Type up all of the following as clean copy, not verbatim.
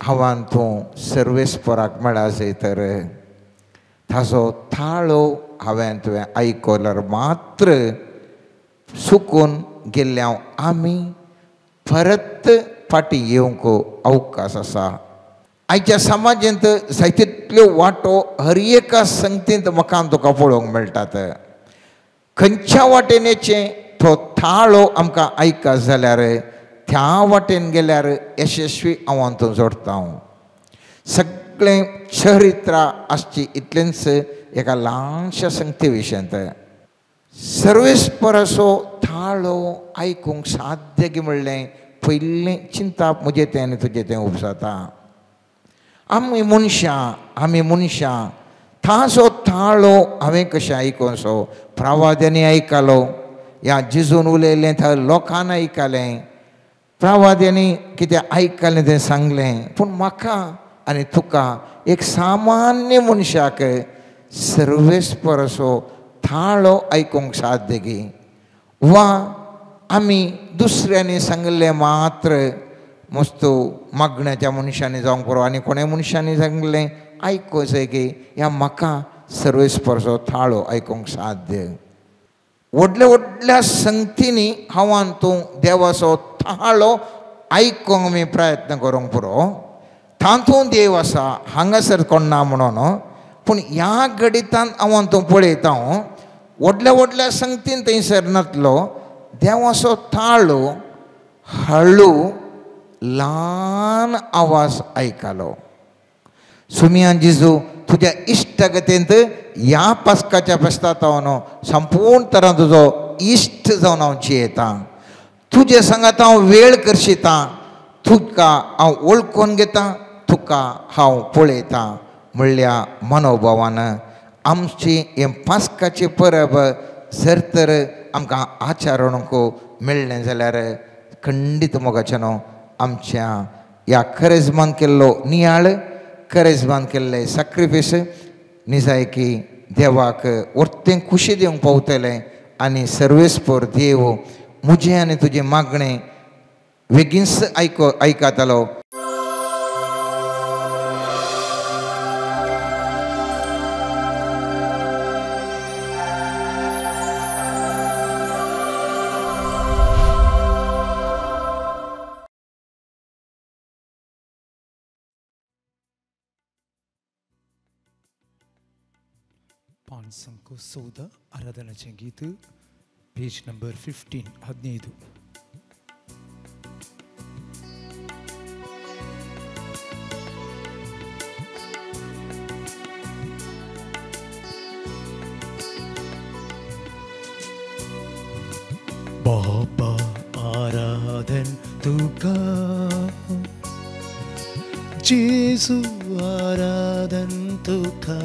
हांवान तूं सर्वेस्पराक मेळासय तर ताजो थाळो हांवें तुवें आयकल्यार मात्र चुकून गेल्ल्या आमी परत फाटीं येवंक अवकाश आसा. आयच्या समाजांत जायतितल्यो वाटो हर एका संगतींत म्हाका तुका पळोवंक मेळटात. खंयच्या वाटेनेचे तो थाळो आमकां आयकास जाल्यार त्या वाटेन गेल्यार यशस्वी हांव तूं जोडटा. सगळें चरित्रां आसची इतलेंच एका ल्हानशा संगती विशयांत. सर्वेस्पराचो थाळो आयकूंक साध्य गे म्हणलें पयलीं चिंता म्हजें तें आनी तुजें तें उपजाता. आमी मनशां ताजो थाळो हांवें कशें आयकोसो. प्रवाद्यांनी आयकलो, ह्या जेजून उलयलें थंय लोकांन आयकलें, प्रवाद्यांनी कितें आयकलें तें सांगलें. पूण म्हाका आनी तुका एक सामान्य मनशाक सर्वेस्पराचो थाळो आयकूंक साध्य गे. वा आमी दुसऱ्यांनी सांगलें मात्र मस्तो मागण्याच्या मनशांनी जावंक पुरो आनी कोणें मनशांनी सांगलें आयको जाय गे. ह्या म्हाका सर्वेस्पराचो थाळो आयकूंक साध्य. व्हडल्या व्हडल्या संगतींनी हांवान तूं देवाचो थाळो आयकूंक आमी प्रयत्न करूंक पुरो. तातूंत देव आसा, हांगासर कोण ना म्हणून. पूण ह्या घडितांत हांवान तूं पळयता व्हडल्या व्हडल्या संगतीन थंयसर नातलो देवाचो थाळो हळू ल्हान आवाज आयकलो. सुमयान जेजू तुज्या इश्टगतेंत ह्या पास्काच्या फेस्तांत हांव संपूर्ण तरान तुजो इश्ट जावन हांव जियेतां. तुजे सांगात हांव वेळ करशितां. तुका हांव वळखून घेतां, तुका हांव पळयतां म्हणल्या मनोभावान आमची हें पास्काची परब जर तर आमकां आचरणूंक मेळ्ळें जाल्यार खंडीत मोगाचें आमच्या ह्या करेजमान केल्लो नियाळ, करेजमान केल्ले सॅक्रिफीस निजायकी देवाक वर्तें खुशी दिवंक पावतलें. आनी सर्वेस्पर देव म्हजें आनी तुजें मागणें बेगीनच आयकतालो. पांचसंको 14 आराधनाचें गीत पेज नंबर 15 15. बाबा आराधन तुका, जेजू आराधन तुका,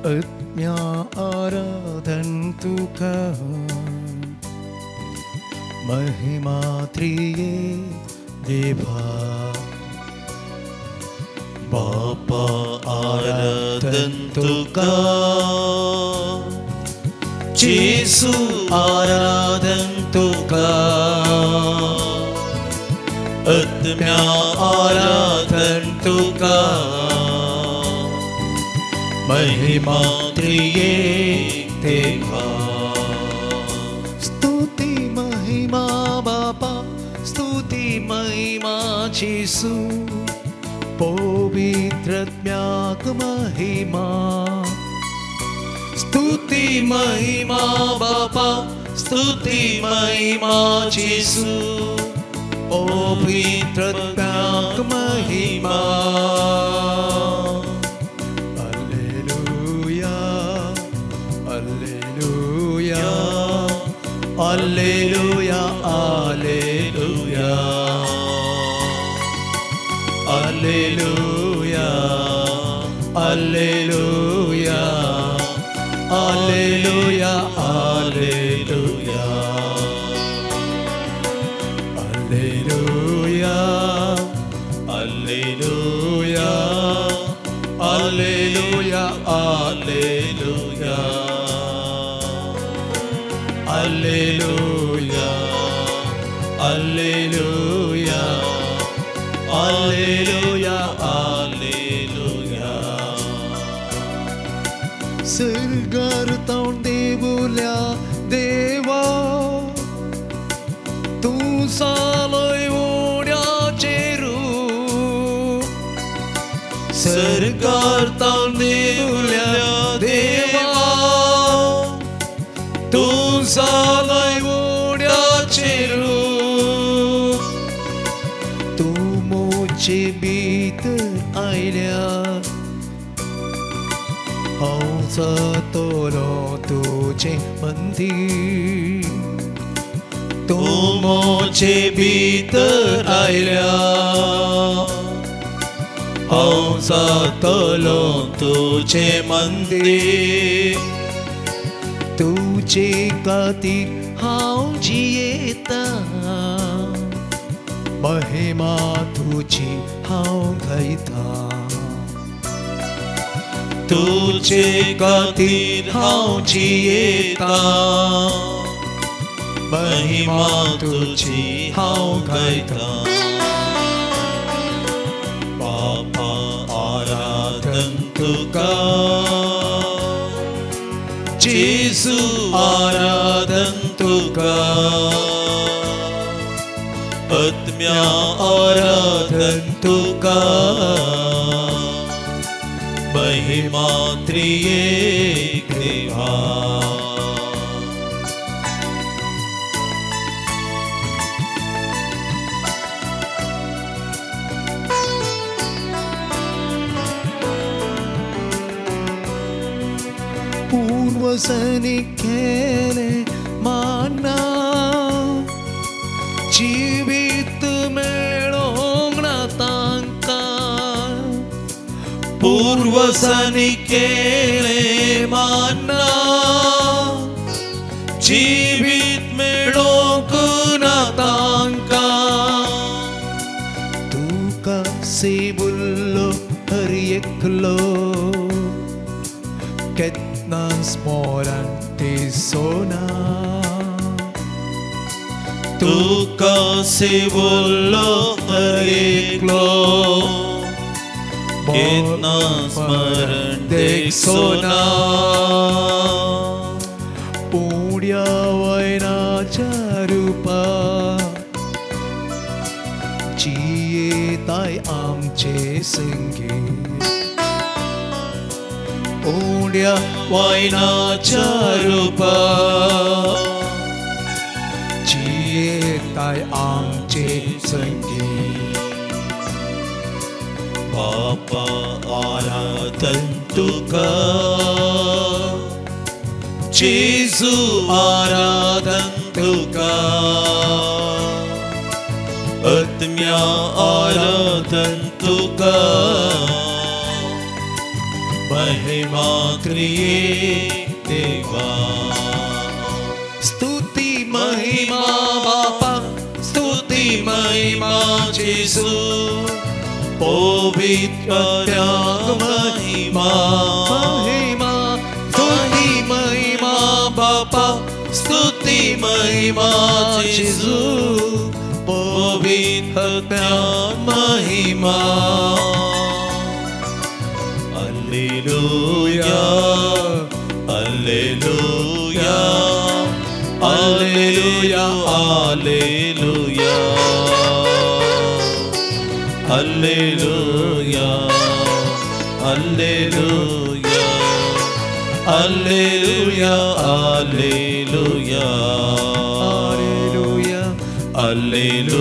आत्म्या आराधन तुका, महिमा त्रिये देवा. बापा आराधन तुका, जेजू आराधन तुका, आत्म्या आराधन तुका, महिमा त्रिये देवा. स्तुति महिमा बापा, स्तुति महिमा जेसू, पवित्रात्म्याक महिमा. स्तुति महिमा बापा, स्तुति महिमा जेसू, पवित्रात्म्याक महिमा. Alleluia, alleluia, alleluia, alleluia, alleluia, alleluia, alleluia, alleluia, alleluia, alleluia. Alleluia, alleluia, Alleluia, Alleluia. Sırgartan devulya deva Tu salay uड्या cheru Sırgartan devulya deva Tu salay uड्या cheru Tu moche bit ailya Hausa toro tuche मंदिर तू मोचे भीतर आयल्या हांव जातलो तुझे मंदिर तुझे खातीर हांव जियेता महिमा तुझी हांव गायता तुझे खातीर हांव जियेता महिमा तुझी हांव गायता बापा आराधन तुका जेसू आराधन तुका आत्म्या आराधन तुका महिमा त्रिएक देवा पूर्वसैनिकेले माना जीवित मेळोंक ना तांका पूर्वसैनिकेले माना जीवित मेळोंक ना तांका तुका सेबुल्लो हर एकलो केतना स्मरण दिसोना तुका सेवलो एकलो केतना स्मरण देखसोना उड्या वैनाच्या रूपा जियेताय आमचे संगीत उड्या वायनाच्या रूपा जियेताय आमचे संगीत बापा आराधन तुका जेसू आराधन तुका आत्म्या आराधन तुका महिमा त्रिएक देवा स्तुति महिमा बापा स्तुति महिमा जेसू पवित्र त्याग महिमा महिमा स्तुति महिमा बापा स्तुति महिमा जेसू पवित्र त्याग महिमा Alleluia, Alleluia, Alleluia, Alleluia, Alleluia, Alleluia, Alleluia, Alleluia, Alleluia,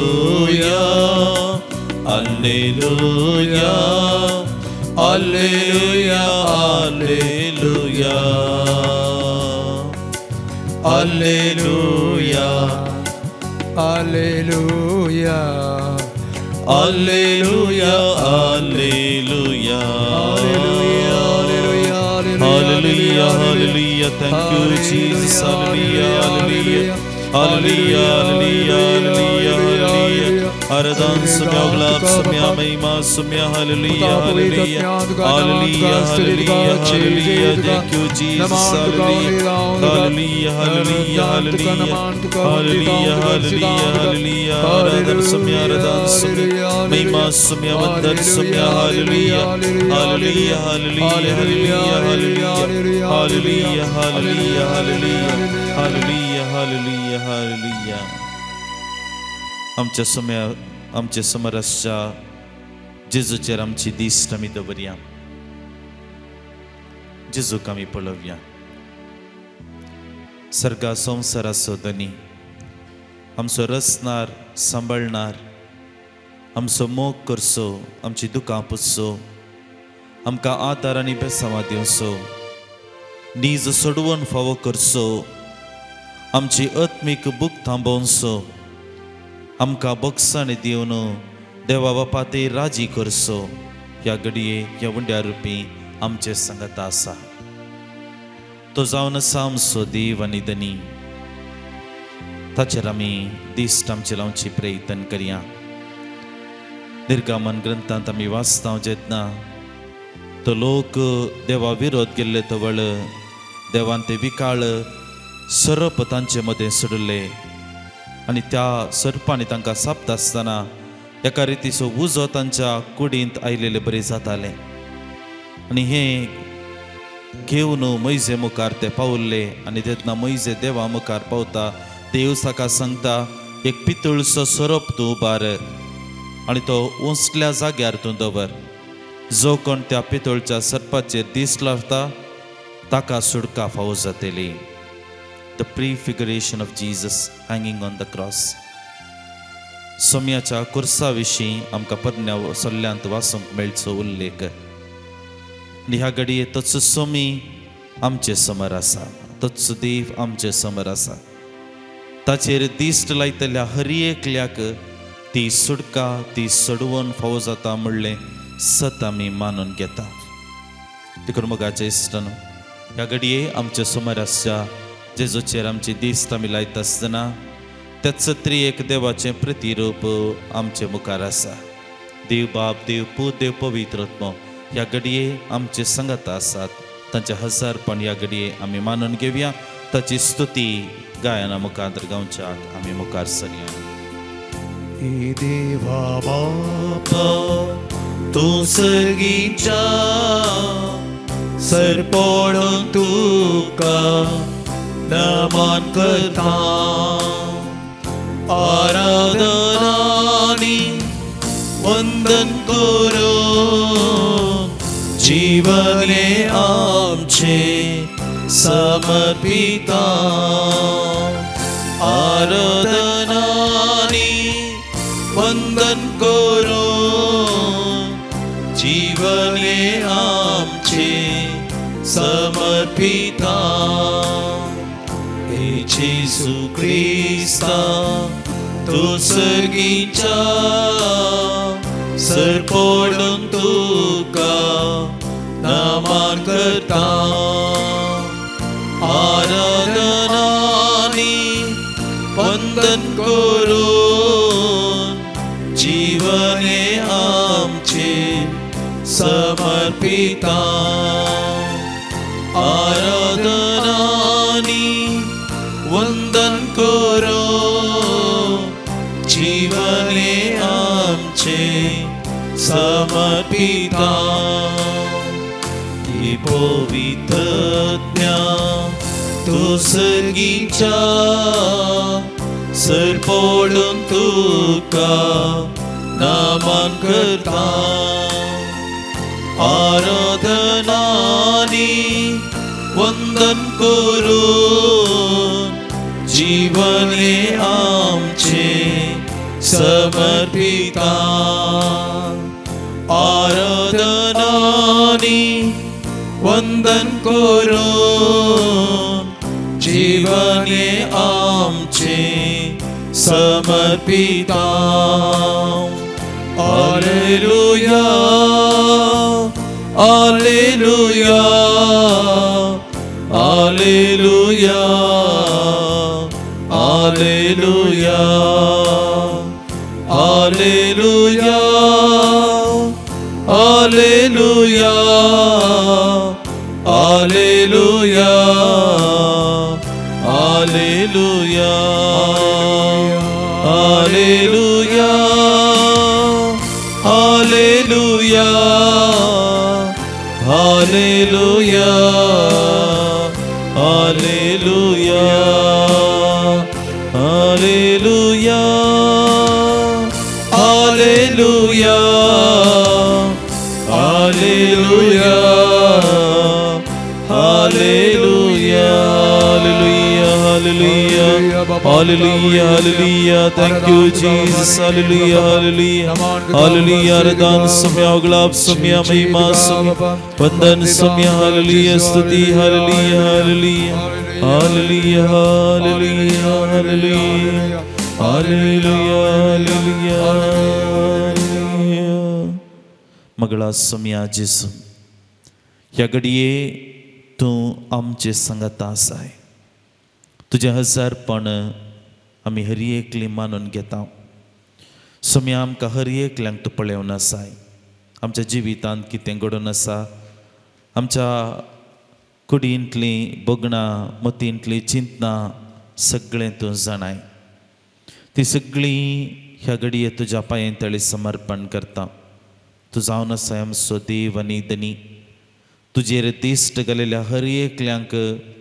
Alleluia, Alleluia, Alleluia, Alleluia, Alleluia, Alleluia, Alleluia, Hallelujah, hallelujah, thank you Jesus, hallelujah, hallelujah, hallelujah, hallelujah, hallelujah, Aradan sumya glab sumya mahima sumya hallelujah hallelujah hallelujah hallelujah hallelujah thank you Jesus hallelujah hallelujah hallelujah hallelujah hallelujah hallelujah aradan sumya mahima sumya vandan sumya hallelujah hallelujah hallelujah hallelujah hallelujah hallelujah hallelujah hallelujah hallelujah आमच्या समरसच्या जेजूचेर आमची दिश्ट आमी दवरया जेजूक आमी पळोवया सर्गा संवसार आसो धनी आमचो रचणार सांबाळणार आमचो मोग करचो आमची दुकां पुसचो आमकां आदार आनी बेसांवां दिवचो नीज सोडवून फावो करचो आमची आत्मीक भूक थांबोवचो आमकां बक्षांनी दिवन देवा बापा ते राजी करचो ह्या घडये ह्या उंड्या रुपी आमचे संगत आसा तो जावन आसा आमचो देव आनी धनी ताचेर आमी दिश्ट आमचे लावची प्रयत्न करया निर्गमन ग्रंथांत आमी वाचता जेन्ना तो लोक देवा विरोध केल्ले तवळ देवान ते विकाळ सरप तांचे मदें सोडले आनी त्या सर्पांनी तांकां सापता आसतना एका रितीचो उजो तांच्या कुडींत आयलेले बरें जाताले आनी हें घेवन मैजे मुखार ते पावल्ले आनी तेन्ना मैजे देवा मुखार पावता देव ताका सांगता एक पितळचो सरप तूं उबार आनी तो उंचल्या जाग्यार तूं दवर जो कोण त्या पितळच्या सर्पाचेर दिश्ट लावता ताका सुटका फावो जातली The prefiguration of Jesus hanging on the cross. सोम्याच्या कुर्सा विशीं आमकां पदन्या सल्ल्यांत वाचूंक मेळचो उल्लेख आनी ह्या घडये तोच सोमी आमचे समोर आसा तोच देव आमचे समोर आसा ताचेर दिश्ट लायतल्या हर एकल्याक ती सुटका ती सोडवून फावो जाता म्हणलें सत आमी मानून घेता देखून मोगाचे इश्टानो ह्या घडये आमचे समोर आसच्या जेजूचेर आमची दिश्ट आमी लायता आसतना त्याच तरी एक देवाचें प्रतिरूप आमचे मुखार आसा देव बाप देव पूत देव पवित्र आत्मो ह्या घडये आमचे संगत आसात तांचे हजारपण ह्या घडये आमी मानून घेवया ताची स्तुती गायना मुखार गावच्याक आमी मुखार सरया हे देवा बापा तूं सर्गीच्या सरपडून तुका नमन करता आराधनानी वंदन करो जीवन हे आमचे समर्पिता आराधनानी वंदन करो जीवन हे आमचे समर्पिता Jesu Christa tu सर्गीच्या सरपडून तुका नमन करता आराधनानी वंदन करून जीवन हे आमचे समर्पिता आराधनानी वंदन करो जीवन हे आमचे समर्पिता हे पवित्रज्ञा तू सर्गीच्या सरपडून तुका नमन करता आराधनानी वंदन करून जीवन हे आमचे समर्पिता आराधनानी वंदन करून जीवन हे आमचे समर्पिता Alleluia, Alleluia, Alleluia, Alleluia, Alleluia, Alleluia, Alleluia, Alleluia, Alleluia, Alleluia, Alleluia, Alleluia, Alleluia, Alleluia, Alleluia, Alleluia, Hallelujah, Hallelujah, Hallelujah. Thank you, Jesus. Hallelujah, Hallelujah, Hallelujah. Redan sumya glab sumya Mahima sumya वंदन sumya Hallelujah स्तुति Hallelujah, Hallelujah, Hallelujah, Hallelujah, Hallelujah, Hallelujah, Hallelujah. मगळा sumya जेसू ह्या घडये तूं आमचे संगत आसाय. तुझे हजारपण आमी हर एकली मानून घेता. सोम्या आमकां हर एकल्यांक तूं पळयोवन आसाय. आमच्या जिवितांत कितें घडोवन आसा, आमच्या कुडींतलीं बोगणां मतींतलीं चिंतनां सगळें तूं जाणाय. ती सगळीं ह्या घडये तुज्या पांयां तळी समर्पण करता. तूं जावन आसाय आमचो देव आनी धनी. तुजेर तिश्ट घालेल्या हर एकल्यांक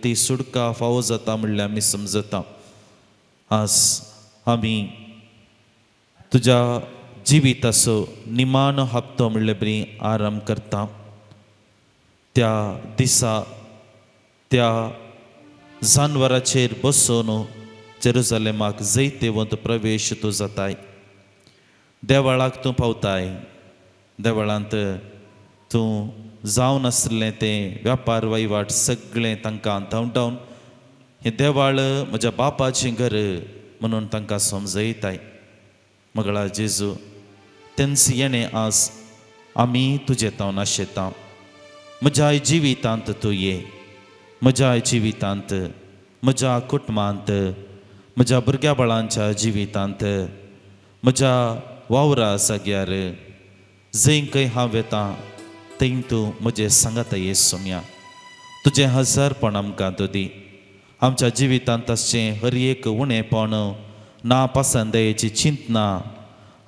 ती सुडका फावो जाता म्हणल्यार आमी समजता. आज आमी तुज्या जिविताचो निमाणो हप्तो म्हणले बरी आराम करता. त्या दिसा त्या जानवराचेर बसून जेरुसलेमाक जैते वंत प्रवेश तूं जाताय. देवळाक तूं पावताय. देवळांत तूं जावन आसलें तें व्यापार वैवाट सगळें तांकां धांवडावन हें देवाळ म्हज्या बापाचें घर म्हणून तांकां समजयताय. मगळा जेजू तेंच येणें आज आमी तुजें तावन आशेता. म्हज्या जिवितांत तूं ये. म्हज्या जिवितांत, म्हज्या कुटुंबांत, म्हज्या भुरग्या बाळांच्या जिवितांत, म्हज्या वावरा जाग्यार जंय खंय हांव येता थंय तूं म्हजें सांगाता ये सोम्या. तुजें हजारपण आमकां दोदी. आमच्या जिवितांत आसचें हर एक उणेंपण, नापसंदयेची चिंतना,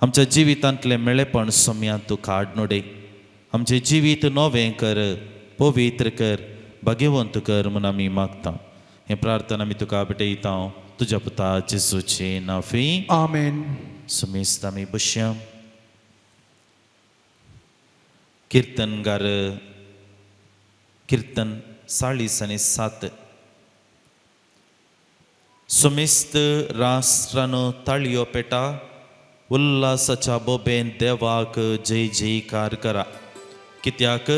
आमच्या जिवितांतलें मेळेपण सोम्या तूं काडून उडय. आमचें जिवीत नवें कर, पवित्र कर, भाग्यवंत कर म्हूण आमी मागता. हें प्रार्थना आमी तुका भेटयता तुज्या पुता जेजूचे नांवी. Amen. सुमेस्त आमी बसया. कीर्तनगार कीर्तन 40:7. सुमेस्त राष्ट्रानो ताळयो पेटा, उल्हासाच्या बोबेन देवाक जय जयकार करा. कित्याक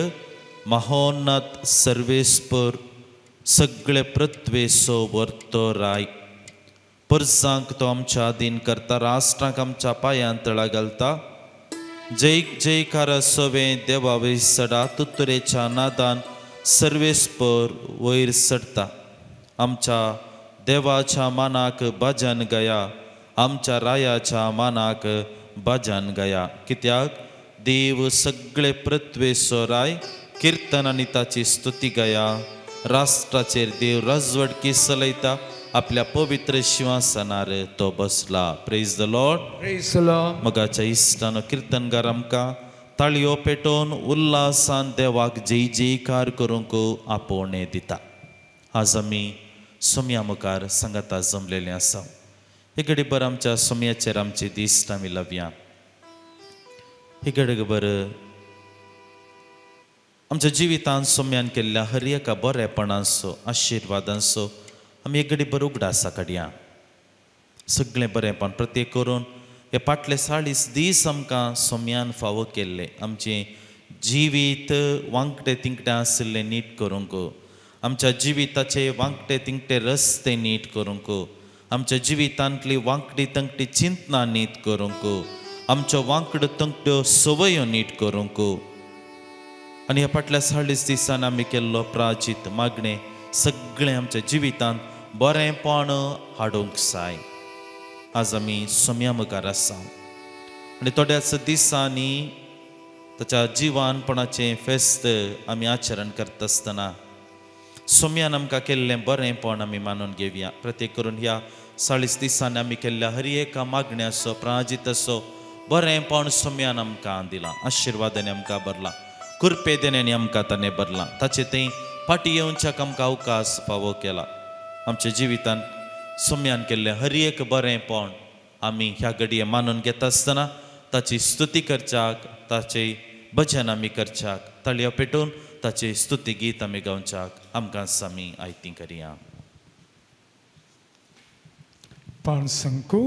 महोन्नत सर्वेस्पर सगळे पृथ्वेचो वर्तो राय. परसांक तो आमच्या अधीन करता, राष्ट्रांक आमच्या पांयां तळा घालता. जय जयकार सोवे देवा वयर सडा, तुतरेच्या नादान सर्वेस्पर वयर सडता. आमच्या देवाच्या मानाक भजन गया, आमच्या रायाच्या मानाक भजन गया. कित्याक देव सगळे पृथ्वेचो राय, कीर्तन आनी ताची स्तुती गया. राष्ट्राचेर देव राजवडकी चलयता, आपल्या पवित्र शिंवासनार तो बसला. Praise the Lord. Praise the Lord. मगाच्या इश्टानो कीर्तनगार आमकां ताळयो पेटोवन उल्हासान देवाक जय जयकार करूंक आपोवणें दिता. आज आमी सोम्या मुखार सांगाता जमलेले आसा. हे घडीभर आमच्या सोम्याचेर आमचे दिश्ट आमी लावया. हे घडीभर आमच्या जिवितांत सोम्यान केल्ल्या हर एका बरेपणांचो, आशिर्वादांचो आमी एक घडीभर उगडासा काडया. सगळें बरेंपण प्रत्येक करून हे फाटले 40 दीस आमकां सोम्यान फावो केल्ले. आमचें जिवीत वांकटे तिंकटे आशिल्लें नीट करूंक, आमच्या जिविताचे वांकटे तिंकटे रस्ते नीट करूंक, आमच्या जिवितांतली वांकडी तंकटी चिंतना नीट करूंक, आमच्यो वांकड्यो तंकट्यो सवयो नीट करूंक. आनी ह्या फाटल्या 40 दिसान आमी केल्लो प्राचीत मागणें सगळें आमच्या जिवितांत बरेंपण हाडूंक जाय. आज आमी सोम्या मुखार आसा. आनी थोड्याच दिसांनी ताच्या जिवानपणाचें फेस्त आमी आचरण करता आसतना सोम्यान आमकां केल्लें बरेंपण आमी मानून घेवया. प्रत्येक करून ह्या 40 दिसांनी आमी केल्ल्या हर एका मागण्याचो प्राजिताचो बरेंपण सोम्यान आमकां दिलां. आशिर्वादांनी आमकां भरला, कृपेदेण्यानी आमकां ताणें भरलां. ताचे तें फाटी येवच्याक आमकां अवकाश फावो केला. आमच्या जिवितांत सोम्यान केल्लें हर एक बरेंपण आमी ह्या घडये मानून घेता आसतना ताची स्तुती करच्याक, ताचे भजन आमी करच्याक, तळयो पेटोवन ताचे स्तुती गीत आमी गावच्याक आमकां आमी आयती करया. पान संको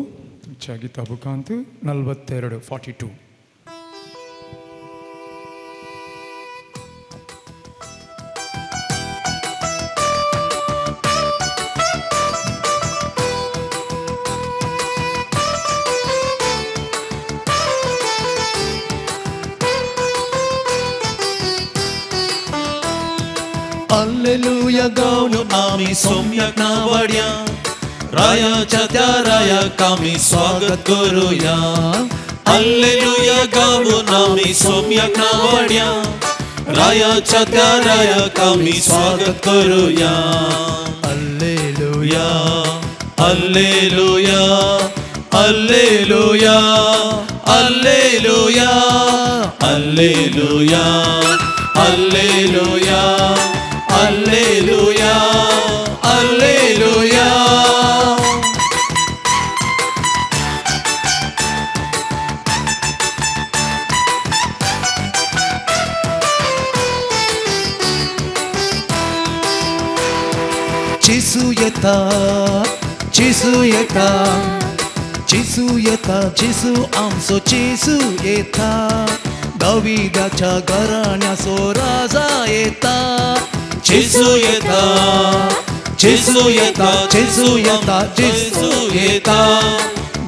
गीता बुकांत 42 Alleluia gaunu आमी सोम्याक नावड्या, रायाच्या त्या रायाक आमी स्वागत करूया. Alleluia गावून आमी सोम्याक नावड्या, रायाच्या त्या रायाक आमी स्वागत करूया. Alleluia, Alleluia, Alleluia, Alleluia, Alleluia, Alleluia, Alleluia, Alleluia. Jesu yeta, Jesu yeta, Jesu yeta, Jesu आमचो Jesu येता. दाविदाच्या घराण्याचो राजा येता. Jesu येता, Jesu येता, Jesu येता, Jesu येता.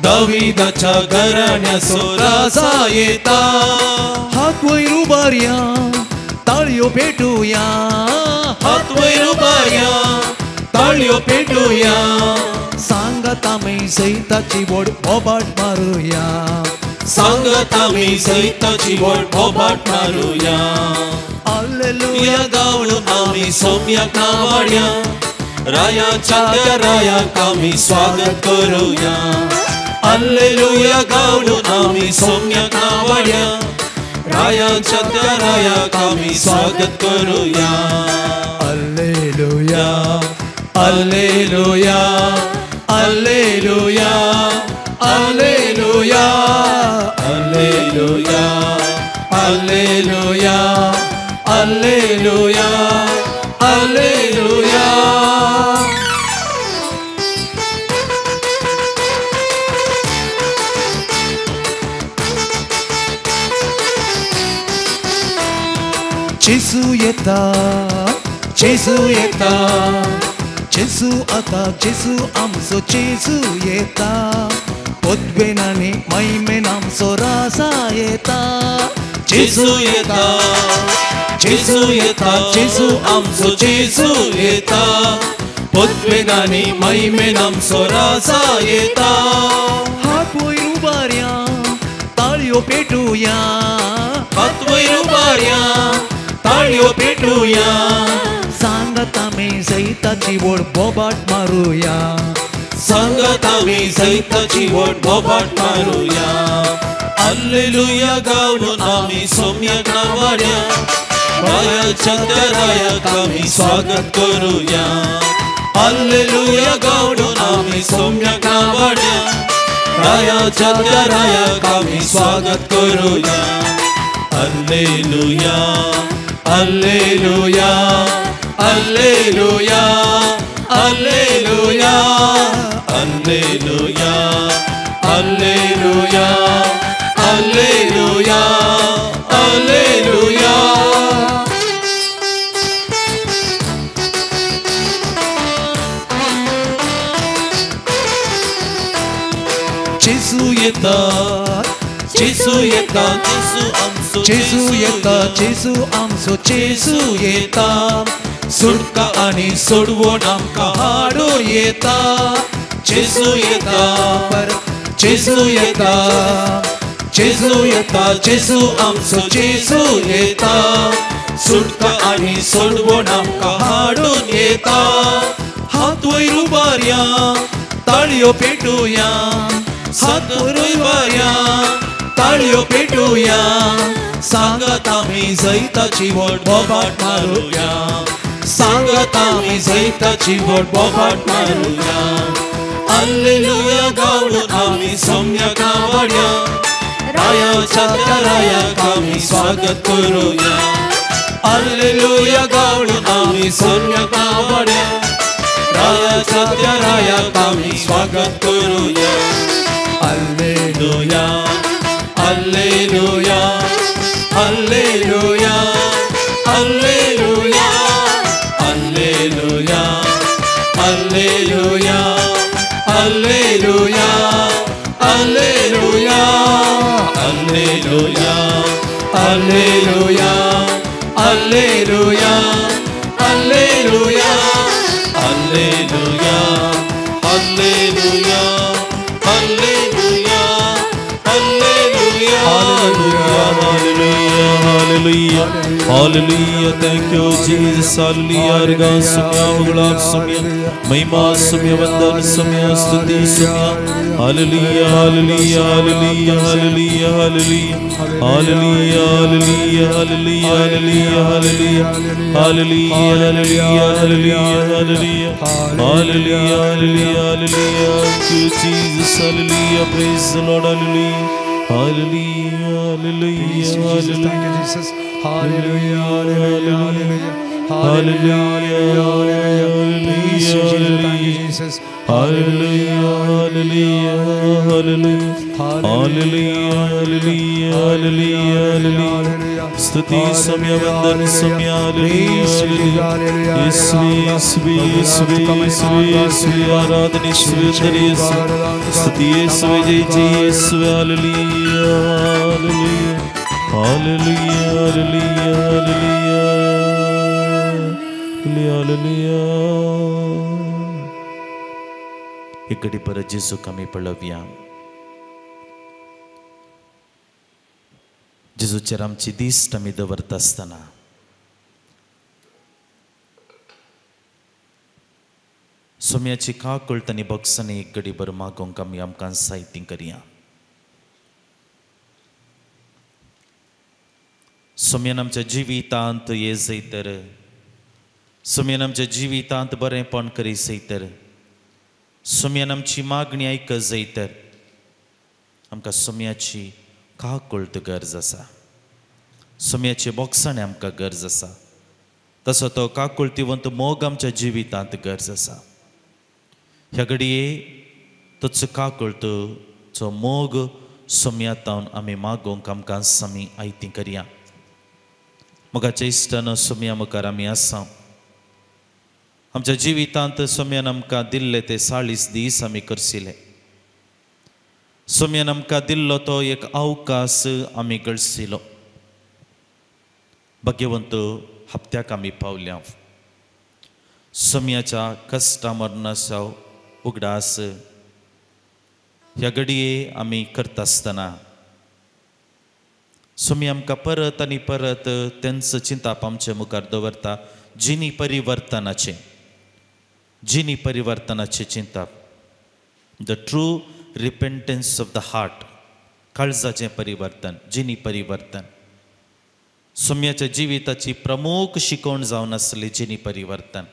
दाविदाच्या घराण्याचो राजा येता. हात वयर उबारया, ताळयो पेटूया. हात वयर उबारया, ताळयो पेटूया. सांगात आमी सैताची बोड बोबाट मारूया. सांगत आमी सैताची बोड बोबाट मारूया. Alleluia गावून आमी सोम्याक नावड्या, रायाच्या त्या रायाक आमी स्वागत करूया. Alleluia गावून आमी सोम्याक नावड्या, रायाच्या त्या रायाक आमी स्वागत करूया. Alleluia, Alleluia, Alleluia, Alleluia, Alleluia, Alleluia, Alleluia, Alleluia. Jesu येता, Jesu येता, Jesu आता, Jesu आमचो Jesu येता. पोतबेनांनी महिमेन आमचो राजा येता. Jesu येता, Jesu येता, Jesu आमचो Jesu येता. पोतबेगांनी महिमेन आमचो राजा येता. हात वयर उबारया, ताळयो पेटूया. हात वयर उबारया, ताळयो पेटूया. सांगात आमी सैताची बोड बोबाट मारूया. सांगत आमी सैताची बोट बोबाट मारूया. Alleluia गावून आमी सोम्याक नावड्या, रायाच्या त्या रायाक आमी स्वागत करूया. Alleluia गावून आमी सोम्याक नावड्या, रायाच्या त्या रायाक आमी स्वागत करूया. Alleluia, Alleluia, Alleluia, Alleluia, Alleluia, Alleluia, Alleluia, Alleluia. Jesu येता, Jesu येता, Jesu आमचो Jesu येता, Jesu आमचो Jesu येता. सुटका आनी सोडवण आमकां हाडून येता. Jesu येता, पर Jesu येता, जेजू येता जेजू आमचो जेजू येता सुटका आनी सोडवण आमकां हाडून येता हात वयर उबारया ताळयो पेटुया हात वयर उबारया ताळयो पेटुया सांगात आमी जैताची व्हड बोबाट मारुया सांगात आमी जैताची व्हड बोबाट मारुया हालेलुया गावून आमी सोम्याक आवडया रायाच्या त्या रायाक आमी स्वागत करूया हालेलुया गावून आमी सोम्याक आवडया रायाच्या त्या रायाक आमी स्वागत करूया hallelujah hallelujah hallelujah hallelujah hallelujah hallelujah hallelujah hallelujah hallelujah hallelujah hallelujah hallelujah hallelujah hallelujah hallelujah Hallelujah, hallelujah, thank you Jesus, hallelujah, arga sumya, mugulab sumya, mahima sumya, vandan sumya, stuti sumya, hallelujah, hallelujah, hallelujah, hallelujah, hallelujah, hallelujah, hallelujah, hallelujah, hallelujah, hallelujah, hallelujah, hallelujah, hallelujah, hallelujah, hallelujah, hallelujah, thank you Jesus, hallelujah, praise the Lord, hallelujah. Hallelujah, hallelujah, hallelujah. Thank you, Jesus. Hallelujah, hallelujah, hallelujah. Hallelujah, hallelujah. Praise you, Jesus. Thank you, Jesus. Hallelujah, hallelujah, hallelujah. Hallelujah, hallelujah, hallelujah, hallelujah. Stuti samya vandan samya, hallelujah, hallelujah. Yesve, Yesve, Yesve, Yesve, Yesve, Aradhana Yesve, Dhani Yesve. Stuti Yesve, Jai Jai Yesve, hallelujah, hallelujah. Hallelujah, hallelujah, hallelujah. Hallelujah. इकडे परत जेजू कमी पळवया जेजूचेर आमची दिश्ट आमी दवरता आसतना सोम्याची काकूळट आनी बॉक्सांनी एक घडी भर मागोवंक आमी आमकां साहित्य करया सोम्यान आमच्या जिवितांत ये जैतर सोम्यान आमच्या जिवितांत बरेंपण करी जैतर सोम्यान आमची मागणी आयक जैतर आमकां सोम्याची काकूळट गरज आसा सोम्याचे बॉक्सांनी आमकां गरज आसा तसो तो काकूळटीवंत मोग आमच्या जिवितांत गरज आसा ह्या घडये तोच काकूळटचो मोग सोम्यातावन आमी मागोवंक आमकां समी आयती करया मोगाच्या इश्टान सोम्या मुखार आमी आसा आमच्या जिवितांत सोम्यान आमकां दिल्ले ते 40 दीस आमी करशिले सोम्यान आमकां दिल्लो तो एक अवकाश आमी गळशिलो भाग्यवंत हप्त्याक आमी पावल्या सोम्याच्या कश्टा मरणाच्या उगडास ह्या घडये आमी करता आसतना सोम्या आमकां परत आनी परत तेंच चिंताप आमचे मुखार दवरता जिनी परिवर्तनाचे चिंताप the true repentance of the heart काळजाचें परिवर्तन जिनी परिवर्तन सोम्याच्या जिविताची प्रमुख शिकवण जावन आसली जिनी परिवर्तन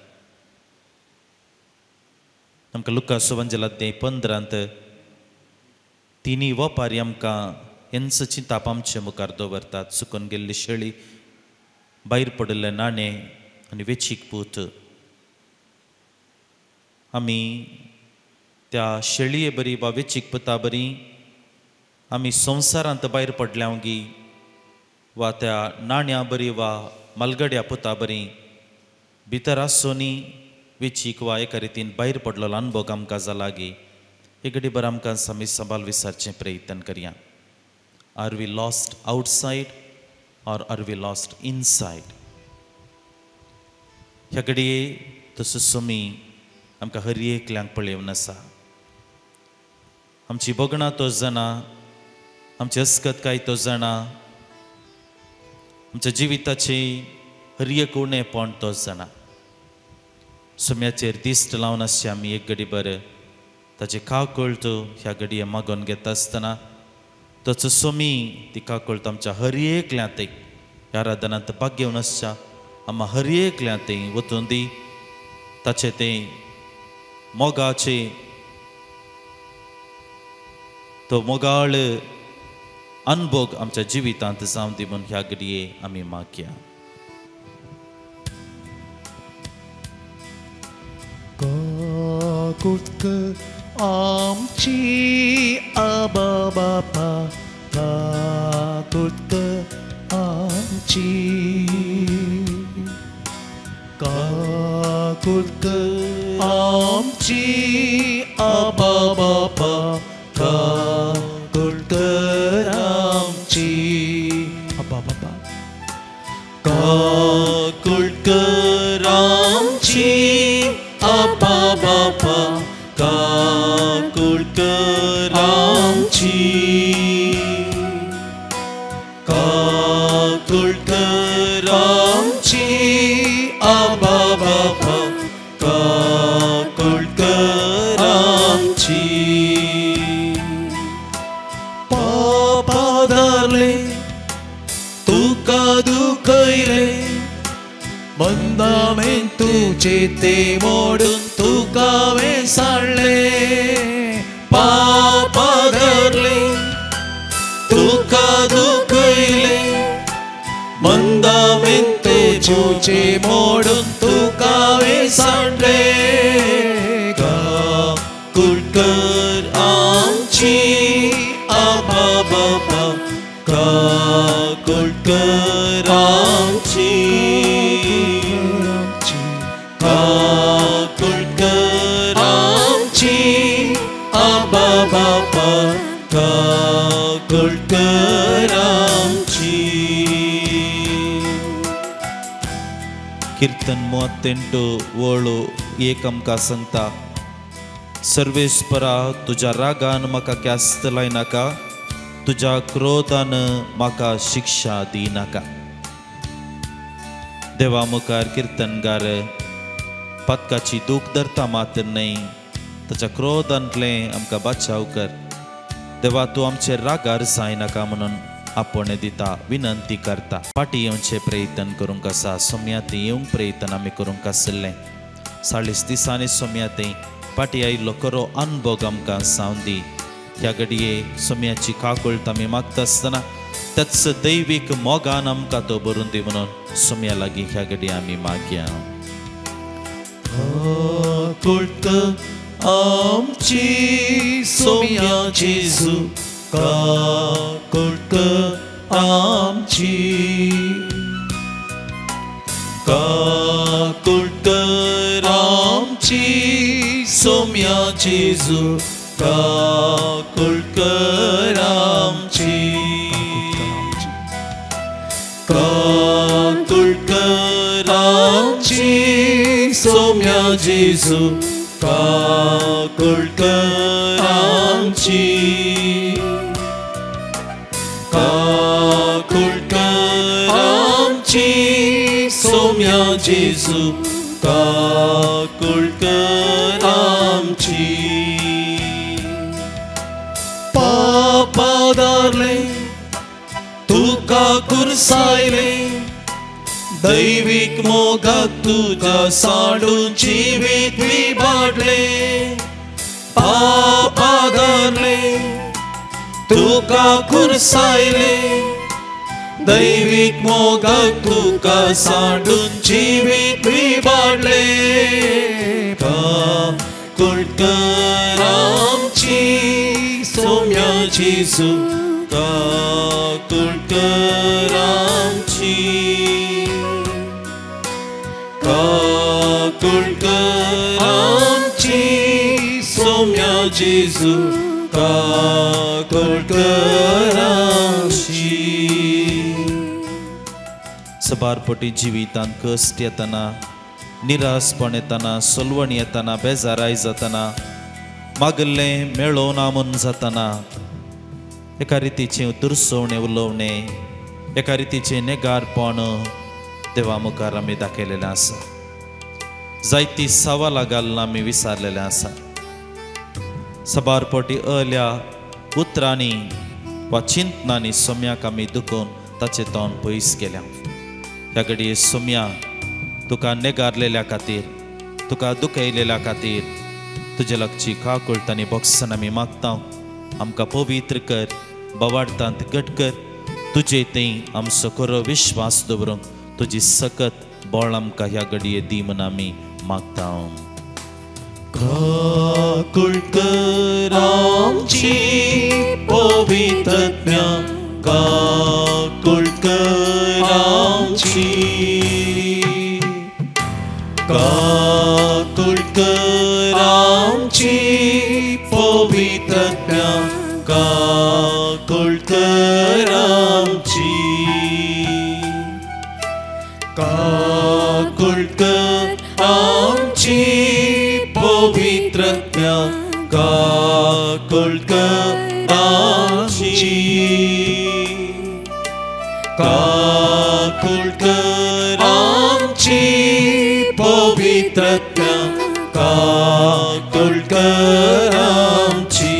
आमकां लुका सुवांजल अध्याय 15 तिनी वपारी आमकां हेंच चिंताप आमचे मुखार दवरतात चुकून गेल्ली शेळी भायर पडिल्लें नाणें आनी वेचीक पूत आमी त्या शेळये बरी वा वेचीक पुता बरी आमी संवसारांत भायर पडल्यांगी वा त्या नाण्या बरी वा मलगड्या पुता बरी भितर आसोनी वेचीक वा एका रितीन भायर पडलेलो अनुभव आमकां जाला गी एक घडी बर आमकां आमी सबाल विचारचें प्रयत्न करया are we lost outside or are we lost inside ह्या घडये तसो सोमी आमकां हर एकल्यांक पळयवन आसा आमची बोगणां तो जना आमचे अस्कत काय तो जाणा आमच्या जिविताची हरयेक उणेपण तोच जाणा सोम्याचेर दिश्ट लावन अशें आमी एक घडी भर ताचे काकळटो ह्या घडये मागोन घेता आसतना ताचो सोमी ती काकळटो आमच्या हरयेकल्यातय ह्या आराधनांत भाग घेवन आसच्या आम्हा हरयेकल्यातय वचून दी ताचे ते मोगाचे तो मोगाळ अनुभव आमच्या जिवितांत जावं दी म्हूण ह्या घडये आमी मागया. काकुटक आमची आबा बापा काकुटक आमची काकुटक आमची आबा बापा काकुटक आमची आबा बापा काकुटक आमची आबा बापा काकुटक आमची काकुटक आमची आबा बापा काकुटक आमची पापा दारले तुका दुखयले मंदामेंतुचे ते मोडून तुका वेसाळले पापा धरले तुका दुखयले मंदामेंतुचे मोडून तुका वेसाळले काकुटक आमची आबा बापा काकुटक आमची काकुटक आमची आबा बापा काकुटक आमची. कीर्तन 38 वळो 1 आमकां सांगता सर्वेस्परा तुज्या रागान म्हाका क्यास्त लायनाका तुज्या क्रोधान म्हाका शिक्षा दिनाका. देवा मुखार कीर्तनगार पत्काची दूख धरता मात्र न्ही ताच्या क्रोधांतले आमकां बचाव कर. देवा तूं आमचे रागार जायनाका म्हणून आपण दिता विनंती करता. फाटी येवचे प्रयत्न करूंक आसा सोम्यात येवंक प्रयत्न आमी करूंक आसले 40 दिसांनी सोम्यात फाटी आयिल्लो खरो अनुभव आमकां जावं दी. ह्या घडये सोम्याची काकूळट आमी मागता आसतना त्याच दैवीक मोगान आमकां तो भरून दी म्हणून सोम्या लागीं ह्या घडये आमी मागया. काकुटक आमची सोम्या जेजू काकुटक आमची काकुटक आमची सोम्या जेजू काकुटक आमची काकुटक आमची सोम्या जेजू काकुटक आमची काकुटक आमची सोम्या जेजू काकुटक आमची पापा दारले तुका कुरसायले दैविक मोगाक तुझा साडून जीवित विभाडले पापा धरले तुका कुरसायले दैविक मोगाक तुका साडून जीवित विभाडले काकुटक आमची सोम्या जेजू काकुटक आमची काकुटक आमची सोम्या जेजू काकुटक आमची. सबारपटी जिवितांत कश्ट येतना निरासपण येतना सोलवण येतना बेजाराय जातना मागल्लें मेळोवन आमोन जातना एका रितीचें दुरसवणें उलोवणें, एका रितीचें नेगारपण देवा मुखार आमी दाखयलेलें आसा. जायतीं सवालां घालून आमी विचारलेलें आसा. सबारपोटी अहल्या उतरांनी वा चिंतनांनी सोम्याक आमी दुखोवन ताचें तोंड पयस केल्या. ह्या घडये सोम्या तुका नेगारलेल्या खातीर, तुका दुखयलेल्या खातीर तुजे लागची काकुळटांनी बॉक्सान आमी मागता. आमकां पवित्र कर, बवाडतांत घट कर. तुजे थंय आमचो खरो विश्वास दवरूंक तुजी सकत बोळ आमकां ह्या घडये दी म्हूण आमी मागता. काकुळ कर आमची पवित्रज्ञा, काकुळ कर आमची, काकुळ कर आमची पवित्रज्ञा, काकुळ कर आमची, काकुळ कर आमची पवित्रज्ञा, काकुळ कर आमची, काकुळ कर आमची पवित्रज्ञा, काकुळ कर आमची.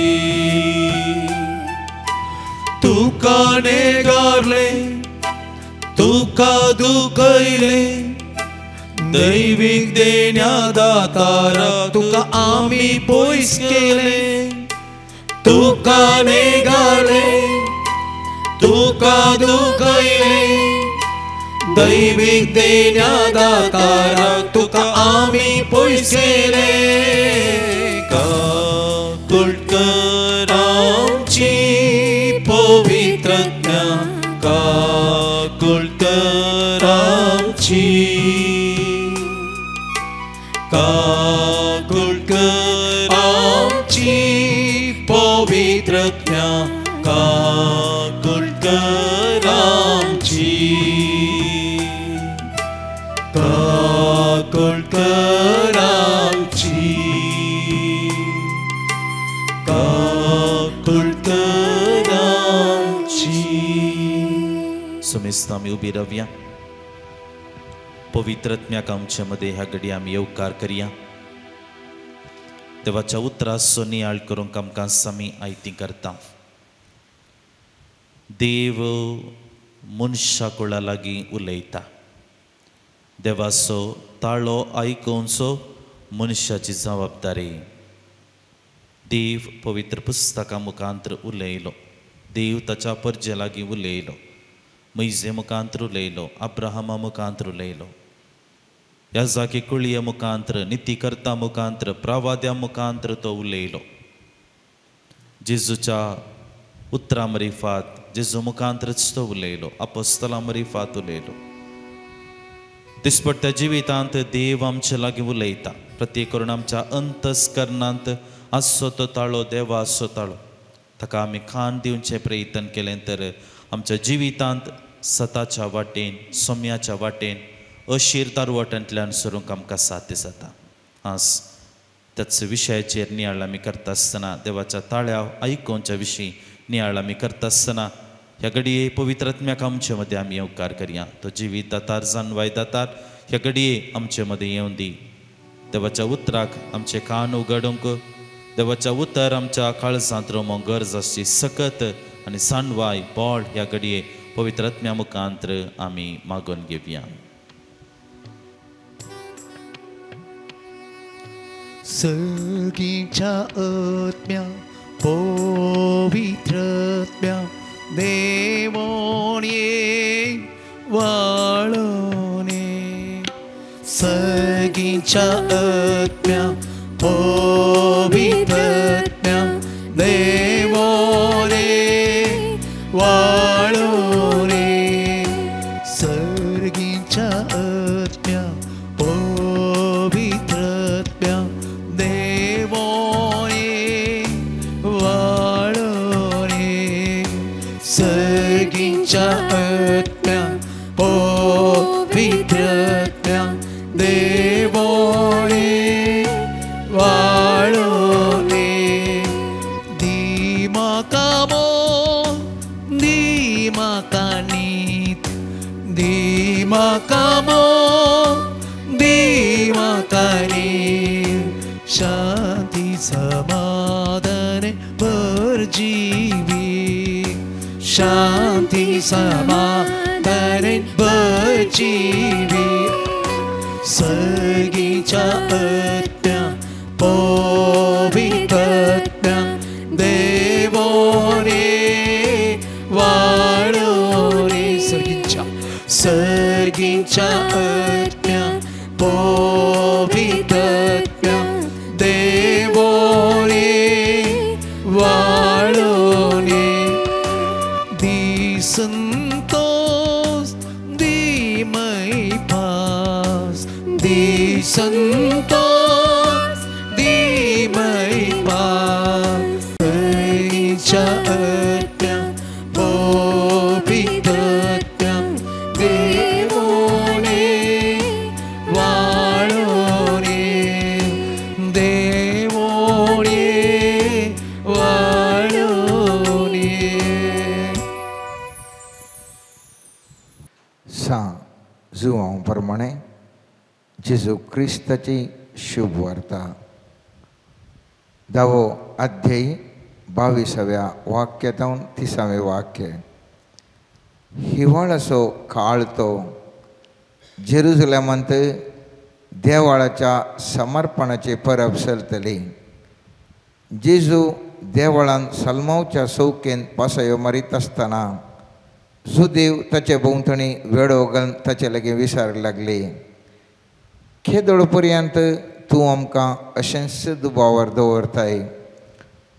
तुका नेगारले, तुका दुखयले, दैवीक देण्या दातारा तुका आमी पयस केले. तुका नेगारले, तुका दुखयले, दैवीक देण्या दातारा तुका आमी पयस केले. काकुळ कर आमची पवित्रज्ञा, काकुळ कर आमची, काकुळ कर आमची पवित्रज्ञा, काकुळ कर आमची, काकुळ कर आमची, काकुळ कर आमची. सुमेस्त आमी उबी रावया. पवित्रत्म्याक आमचे मध्ये ह्या घडी आमी येवकार करया. देवाच्या उतराचो नियाळ करूंक आमकां आमी आयती करता. देव मनशा कुळा लागीं उलयता. देवाचो ताळो आयकुचो मनशाची जबाबदारी. देव पवित्र पुस्तका मुखांतर उलयलो. देव ताच्या परजे लागीं उलयलो. मैजे मुखांतर उलयलो. अब्राहमा मुखांतर उलयलो. ह्या जागे कुळये मुखांतर, नितीकर्ता मुखांतर, प्रवाद्या मुखांतर तो उलयलो. जेजूच्या उतरां मरिफात जेजू मुखांतरच तो उलयलो. अपोस्तलां मरिफात उलयलो. दिसपट्ट्या जिवितांत देव आमचे लागीं उलयता. प्रत्येक करून आमच्या अंतस्करणांत आसचो तो ताळो देवाचो ताळो. ताका आमी कान दिवचे प्रयत्न केलें तर आमच्या जिवितांत सताच्या वाटेन, सोम्याच्या वाटेन, अशीर वाटांतल्यान सरूंक आमकां साध्य जाता. आज त्याच विशयाचेर नियाळ आमी करता आसतना, देवाच्या ताळ्या आयकोवच्या विशीं नियाळ आमी करता आसतना ह्या घडये पवित्रत्म्याक आमचे मदें आमी येवकार करया. तो जिवीत दातार, जानवाय दातार ह्या घडये आमचे मदें येवं दी. देवाच्या उतराक आमचे कान उगडूंक, देवाच्या उतर आमच्या काळजांत रोमोंक गरज आसची सकत आनी सानवाय बोळ ह्या घडये पवित्रत्म्या मुखांतर आमी मागून घेवया. सर्गीच्या आत्म्या, पवित्रत्म्या, देवोन ये वाळून ये. सर्गीच्या आत्म्या, पवित्रत्म्या, देवोन ये वाळून ये. सर्गीच्या आत्म्या, पवित्रत्म्या, देवोन ये वाळून ये. सर्गीच्या आत्म्या, पवित्रत्म्या, देवोन ये वाळून ये. दी म्हाका मोग म्हाका नीत दी म्हाका मोग दी म्हाका नीत शांती समाधान भर जीवी शांती समाधान भर जीवी सर्गीच्या आत्म्या पवित्रात्म्या देवोने वाढोने सर्गीच्या आत्म्या पवित्रात्म्या देवोने वाढोने दी संतोष दी मैपास दी संतोष दी मैपास सर्गीच्या आत्म्या पवित्रात्म्या देवोने वाढोने देवोने वाढोने. जुवां प्रमाणे जेजू क्रिस्ताची शुभ वार्ता 10 अध्याय 22व्या वाक्यातून 30वें वाक्य. हिवाळाचो काळ तो जेरुसलेमांत देवाळाच्या समर्पणाची परब चलतली. जेजू देवळान सलमावच्या चौकेन पासयो मारीत आसतना सुदेव ताचे भोंवतणी वेळो घालून ताचे लागीं विचारक लागली, केदोळ पर्यंत तूं आमकां अशेंच दुबावार दवरताय?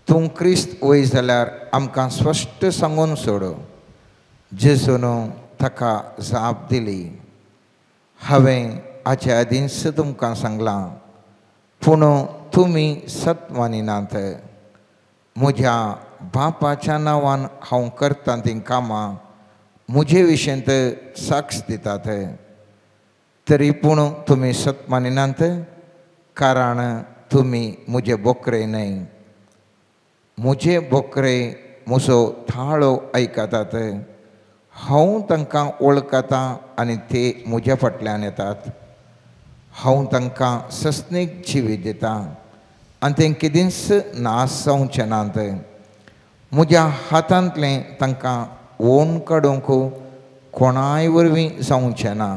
तूं क्रिस्त वय जाल्यार आमकां स्पश्ट सांगून सोड. जेजून ताका जाप दिली, हांवें हाचे आदींच तुमकां सांगलां, पूण तुमी सत मानिनात. म्हज्या बापाच्या नांवान हांव करतां तीं कामां म्हजे विशयंत साक्ष दितात, तरी पूण तुमी सत मानिनात, कारण तुमी म्हजे बोकरे न्हय. म्हजे बोकरे म्हजो थाळो आयकतात. हांव तांकां वळखतां आनी ते म्हज्या फाटल्यान येतात. हांव तांकां सस्नेक जिवी दितां आनी ते केदींच नाश जावचे नात. म्हज्या हातांतलें तांकां ओन काडूंक कोणाय वरवीं जावचें ना.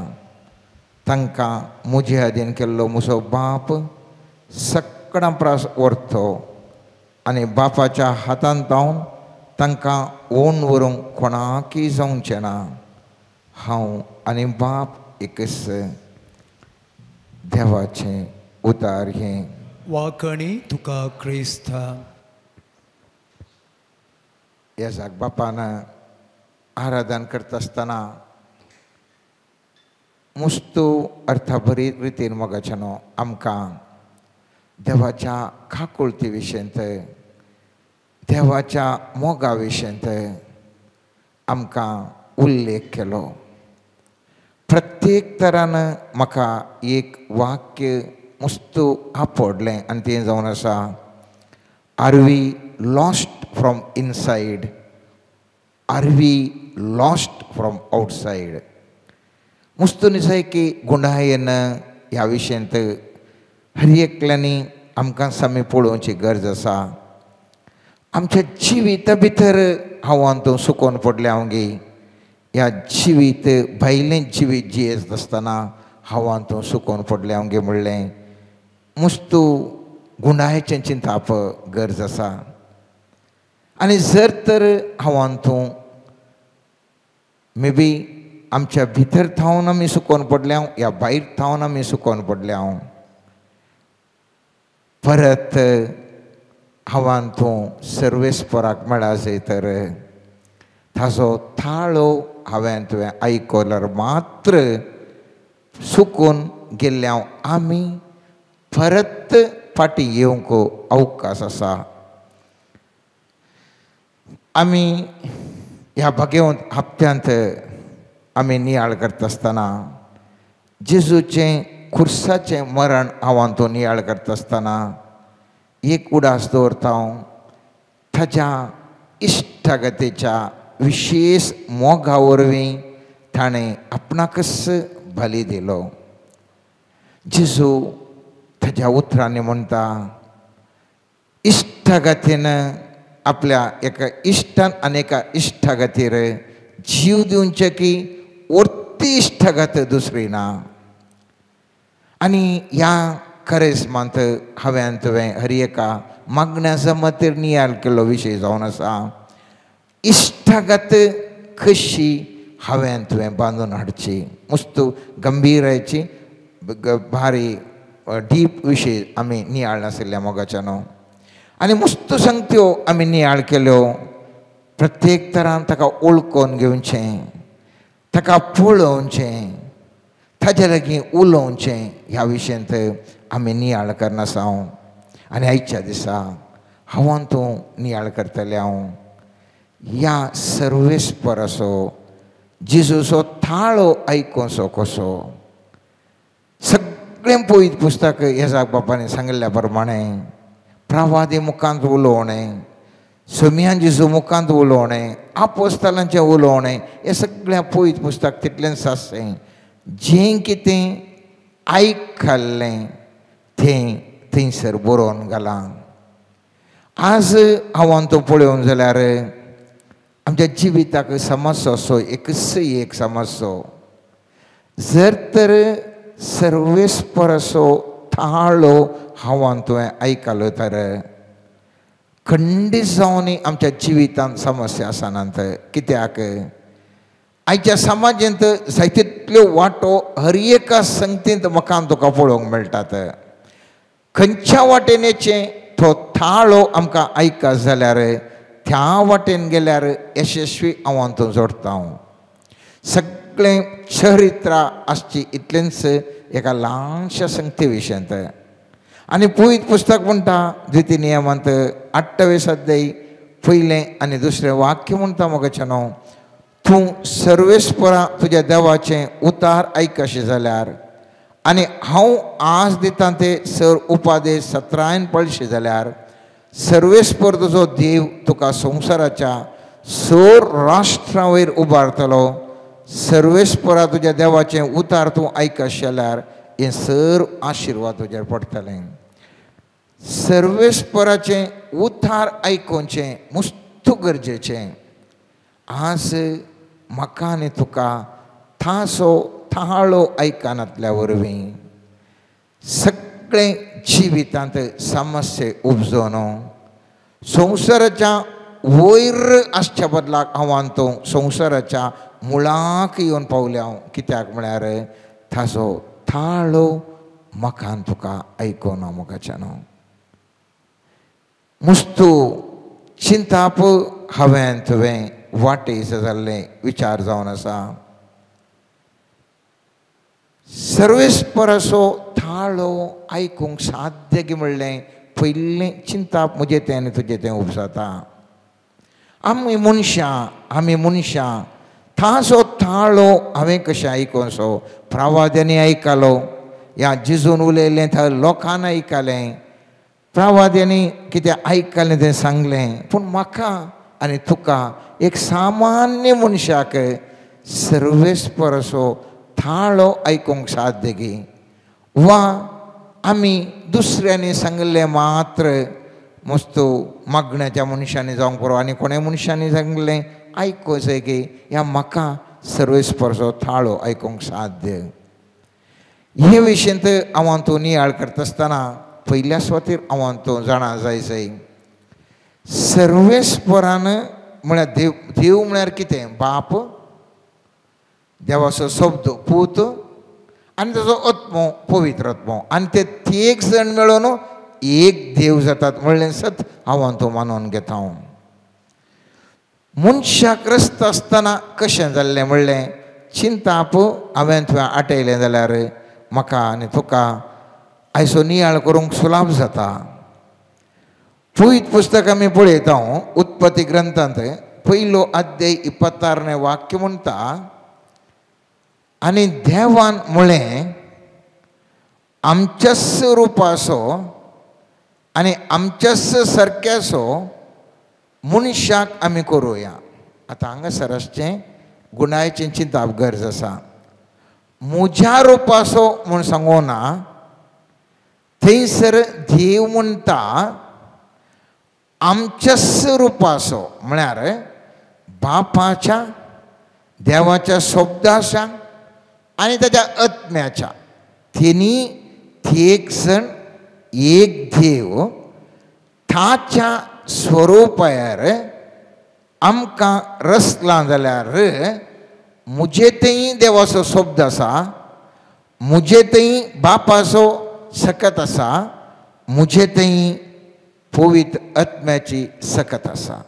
तांकां म्हजे आदीन केल्लो म्हजो बाप सक्कडां प्रास व्हरतो आनी बापाच्या हातांत हांव तांकां ओन व्हरूंक कोणाकय जावचें ना. हांव आनी बाप एकच. देवाचें उतार हें. वाकणी तुका क्रिस्ता. येसाक बापान आराधन करता आसतना मुस्तू अर्थाभरीत रितीन मोगाच्यानो आमकां देवाच्या काकुळती विशयंत, देवाच्या मोगा विशयंत आमकां उल्लेख केलो. प्रत्येक तरान म्हाका एक वाक्य मुस्तू आपडलें आनी तें जावन आसा, are we lost from inside, are we lost from outside. मुस्तू दिसय की गुंडायन ह्या विशयंत हर एकल्यांनी आमकां सामी पळोवची गरज आसा. आमच्या जिविता भितर हांव तूं सुकोवन पडलें हांव गे. ह्या जिवीत भायलें जिवीत जियेत आसतना हांव तूं सुकोवन पडलें हांव गे म्हणलें. मुस्तू गुंडायचें चिंताप गरज आसा. आनी जर तर हांव तूं मे बी आमच्या भितर थावन आमी सुकोवन पडले हांव या भायर थावन आमी सुकोवन पडले हांव, परत हांवान तूं सर्वेस्पराक मेळा जंय तर ताजो थाळो हांवें तुवें आयकल्यार मात्र सुकून गेल्ले हांव आमी परत फाटीं येवंक अवकाश आसा. आमी ह्या भाग्यवंत हप्त्यांत आमी नियाळ करता आसतना जेजूचें खुर्साचें मरण हांव तो नियाळ करता आसतना एक उडास दवरता हांव ताच्या इश्टागतीच्या विशेष मोगा वरवीं ताणें आपणाकच बली दिलो. जेजू ताच्या उतरांनी म्हणटा, इश्टागतीन आपल्या एका इश्टान आनी एका इश्टा खातीर जीव दिवचे की वर्ती इश्टागत दुसरी ना. आनी ह्या करेस्मांत हांवें तुवें हर एका मागण्या जमतीर नियाळ केल्लो विशय जावन आसा. इश्टागत कशी हांवें तुवें बांदून हाडची. मस्त गंभीरायची भारी डीप विशय आमी नियाळ नाशिल्ल्या मोगाच्यानो. आनी मस्त संगत्यो आमी नियाळ केल्यो. प्रत्येक तरान ताका ओळखून घेवचें, ताका पळोवचें, ताचे लागीं उलोवचें, ह्या विशयांत आमी नियाळ करना आसां. आनी आयच्या दिसा हांव तूं नियाळ करतलें. हांव ह्या सर्वेस्पर असो जेजूचो थाळो आयकोसो कसो. सगळें पळयत पुस्तक येजाक बापायन सांगिल्ल्या प्रमाणें प्रवादी मुखांत उलोवणें, सोमियान जेजू मुखांत उलोवणें, आपोस्तलांचें उलोवणें, हें सगळें पळयत पुस्तक तितलें साससें. जें कितें आयकल्लें तें थंयसर बरोवन घालां. आज हांव तो पळोवन जाल्यार आमच्या जिविताक समस्या असो एकच एक समस्या. जर तर सर्वेस्पर असो थाळो हांव तुवें आयकलो तर खंडीत जावन आमच्या जिवितांत समस्या आसनात. कित्याक आयच्या समाजांत जायत्यो वाटो हर एका संगतींत म्हाका तुका पळोवंक मेळटात. खंयच्या वाटेनेचे तो थाळो आमकां आयकत जाल्यार त्या वाटेन गेल्यार यशस्वी हांव तूं जोडटा. सगळें चरित्रां आसची इतलेंच एका ल्हानशा संगती विशयांत. आनी पळयत पुस्तक म्हणटा द्वितीय नियमांत 28 अध्याय पयलें आनी दुसरें वाक्य म्हणटा मोगाच्यानो, तूं सर्वेस्परा तुज्या देवाचें उतार आयकशें जाल्यार आनी हांव आज दितां ते सर उपादेश 17 पळशे जाल्यार सर्वेस्पर तुजो देव तुका संवसाराच्या सर राष्ट्रां वयर उबारतलो. सर्वेस्परा तुज्या देवाचें उतार तूं आयकशें जाल्यार हें सर आशिर्वाद तुजेर पडटलें. सर्वेस्पराचें उतार आयकोवचें मस्त गरजेचें. आज म्हाका आनी तुका थासो थाळो आयकनातल्या वरवीं सगळें जिवितांत समस्या उपजोन संवसाराच्या वयर आसच्या बदलाक हांव तो संवसाराच्या मुळाक येवन पावल्या. कित्याक म्हळ्यार थासो थाळो म्हाका तुका आयकोना मोगाच्यानो. मस्तू चिंताप हांवें तुवें वाटेस जाल्ले विचार जावन आसा. सर्वेस्पर असो थाळो आयकूंक साध्य गी म्हणलें पयलें चिंताप म्हजें तें आनी तुजें तें उपजाता. आमी मनशां थासो थाळो हांवें कशें आयकोसो. प्रवाद्यांनी आयकलो, ह्या जेजून उलयलें थंय लोकांन आयकलें, प्रवाद्यांनी कितें आयकलें तें सांगलें. पूण म्हाका आनी तुका एक सामान्य मनशाक सर्वेस्पर असो थाळो आयकूंक साध्य गी. वा आमी दुसऱ्यांनी सांगलें मात्र मस्त मागण्याच्या मनशांनी जावंक पुरो आनी कोणें मनशांनी सांगलें आयको जाय गे, ह्या म्हाका सर्वेस्परचो थाळो आयकूंक साध्य. हे विशयांत हांव तूं नियाळ करता आसतना पयल्या सुवातेर हांव तूं जाणा जाय सर्वेस्परान म्हळ्यार देव म्हळ्यार कितें? बाप, देवाचो शब्द पूत आनी ताचो आत्मो पवित्र आत्मो, आनी ते तिग जण मेळून एक देव जातात म्हणलें सत हांव तूं मानून घेता. मनशाक रस्त आसतना कशें जाल्लें म्हणलें चिंताप हांवें तुवें आटयलें जाल्यार म्हाका आनी तुका आयसो नियाळ करूंक सुलाभ जाता. पयत पुस्तक आमी पळयता उत्पत्ती ग्रंथांत 1 अध्याय 26 वाक्य म्हणटा, आनी देवान म्हळें आमच्याच रुपाचो आनी आमच्याच सारक्याचो मनशाक आमी करुया. आतां हांगासर आसचें गुणायचें चिंतप गरज आसा. म्हज्या रुपाचो म्हूण सांगो ना, थंयसर देव म्हणटा आमच्याच रुपाचो, म्हळ्यार बापाच्या, देवाच्या शब्दाच्या आनी ताच्या आत्म्याच्या, तिनी एक जण एक देव ताच्या स्वरुपार आमकां रचला जाल्यार म्हजे थंय देवाचो शब्द आसा, म्हजे थंय बापाचो सकत आसा, म्हजे थंय पवित्र आत्म्याची सकत आसा.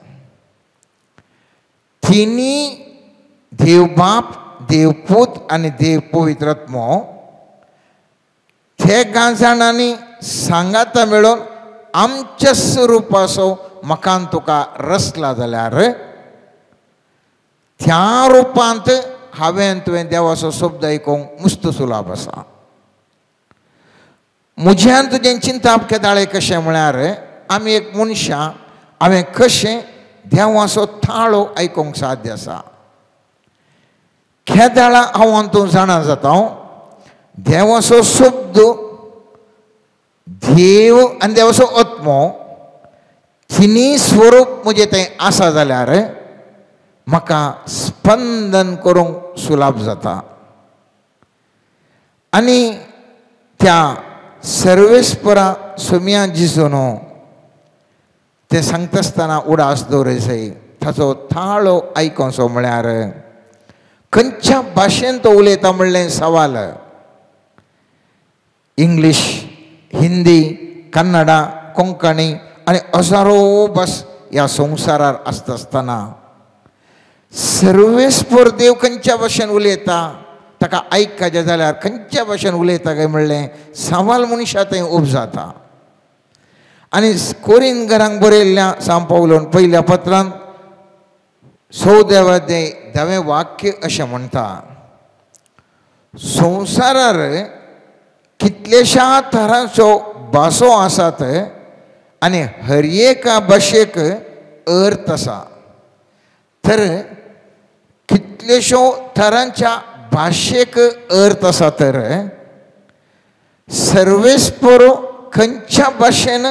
तिनी देव बाप, देव पूत आनी देव पवित्र आत्मो ते गा जाणांनी सांगाता मेळून आमच्या स्वरुपाचो मकान तुका रचला जाल्यार त्या रुपांत हांवें तुवें देवाचो शब्द आयकूंक मस्त सुलभ आसा. म्हज्यान तुजें चिंतप केदाळे कशें म्हळ्यार आमी एक मनशां हांवें कशें देवाचो ताळो आयकूंक साध्य आसा. केदाळा हांव तूं जाणा जाता देवाचो शब्द, देव आनी देवाचो आत्मो तिनी स्वरूप म्हजें थंय आसा जाल्यार म्हाका स्पंदन करूंक सुलभ जाता. आनी त्या सर्वेस्परा सोम्या जिजून तें सांगता आसतना उडास दवरचय ताचो ताळो आयकोचो म्हळ्यार खंयच्या भाशेन तो उलयता म्हणलें सवाल. इंग्लीश, हिंदी, कन्नडा, कोंकणी आनी हजारो भास ह्या संवसारार आसता आसतना सर्वेस्पर देव खंयच्या भाशेन उलयता ताका आयकचें जाल्यार खंयच्या भाशेन उलयता काय म्हणलें सवाल मनशा थंय उब जाता. आनी कोरिंथरांक बरयल्ल्या सांत पौलोन पयल्या पत्रांत 14वें वाक्य अशें म्हणटा, संवसारार कितलेशा तरांच्यो भासो आसात आनी हर एका भाशेक अर्थ आसा. तर कितलेश्यो तरांच्या भाशेक अर्थ आसा तर सर्वेस्पर खंयच्या भाशेन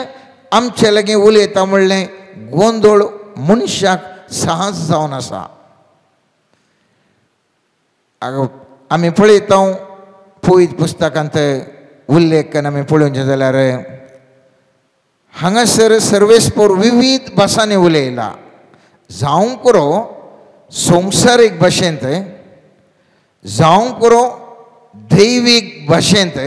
आमचे लागीं उलयता म्हणलें गोंदळ मनशाक सहज जावन आसा. आमी पळयता पवित्र पुस्तकांत उल्लेख करून आमी पळोवचें जाल्यार हांगासर सर्वेस्पर विविध भासांनी उलयला. जावं करो संवसारीक भाशेंत, जावं करो दैवीक भाशेंत,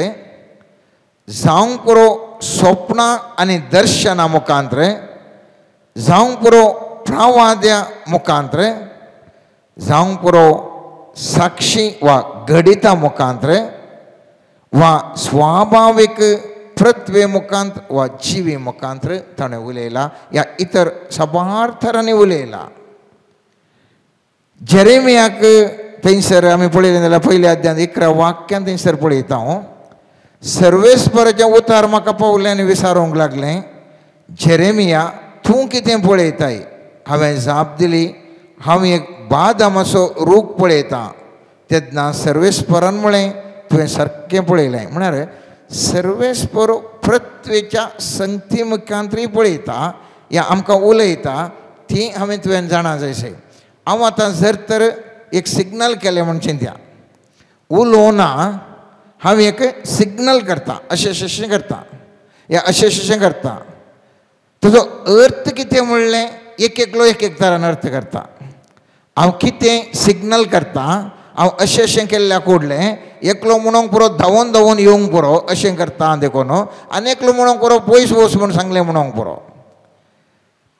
जावं करो स्वप्नां आनी दर्शना मुखांतर, जावं करो प्रवाद्या मुखांतर, जावं करो साक्षी वा घडिता मुखांतर वा स्वाभाविक पृथ्वे मुखांत वा जिवी मुखांतर ताणें उलयला. ह्या इतर साबार तरांनी उलयला. जेरेमियाक थंयसर आमी पळयलें जाल्यार पयल्या अध्यायांत 11 वाक्यान थंयसर पळयता हांव सर्वेस्पराचें उतार म्हाका पावलें आनी विचारूंक लागलें, जेरेमिया तूं कितें पळयताय? हांवें जाप दिली, हांव एक बादामाचो रूख पळयतां. तेन्ना सर्वेस्परान म्हळें तुवें सारकें पळयलें. म्हळ्यार सर्वेस्पर पृथ्वेच्या संगती मुखांतरी पळयता, या आमकां उलयता ती हांवें तुवें जाणा जायशें. हांव आतां जर तर एक सिग्नल केलें म्हण चिंत्या, उलोवना हांव एक सिग्नल करता, अशें करता, या अशें करता. तुजो अर्थ कितें म्हणलें एक एकलो एक एक तरान अर्थ करता. हांव कितें सिग्नल करता, हांव अशें केल्ल्या कोडलें एकलो म्हणूंक पुरो धांवून धांवून येवंक पुरो अशें करता देखून, आनी एकलो म्हणूंक पुरो पयस वच म्हूण सांगलें म्हणूंक पुरो.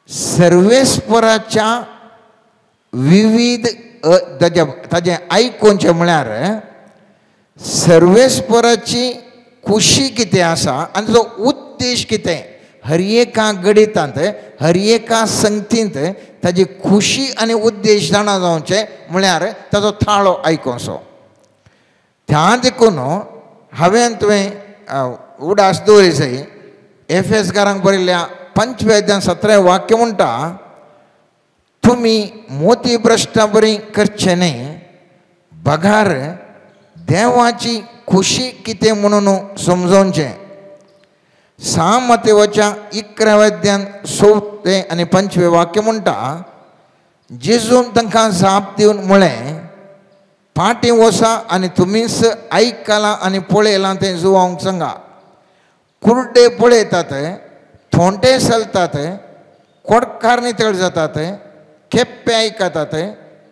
सर्वेस्पराच्या विविध ताजें आयकूनचें म्हळ्यार सर्वेस्पराची खुशी कितें आसा आनी ताजो उद्देश कितें. हर एका गणितांत, हर एका संगतींत ताजी खुशी आनी उद्देश जाणा जावचें म्हळ्यार ताजो थाळो आयकोचो. त्या देखून हांवें तुवें उडास दवरचय. एफेसकारांक बरयल्ल्या 5 अध्याय 17 वाक्य म्हणटा, तुम्ही मोती भ्रष्टा बरी करचे नाही बघार देवाची खुशी कितें म्हणून समजोवचें. सामतेवाच्या 11 4 आनी 5 वाक्य म्हणटा जेजून तांकां जाप दिवन म्हळें फाटीं वचा आनी तुमीच आयकलां आनी पळयलां तें जुवांक सांगा. कुर्डे पळयतात, थोंटे चलतात, कोडकार नितळ जातात, केप्पे आयकतात,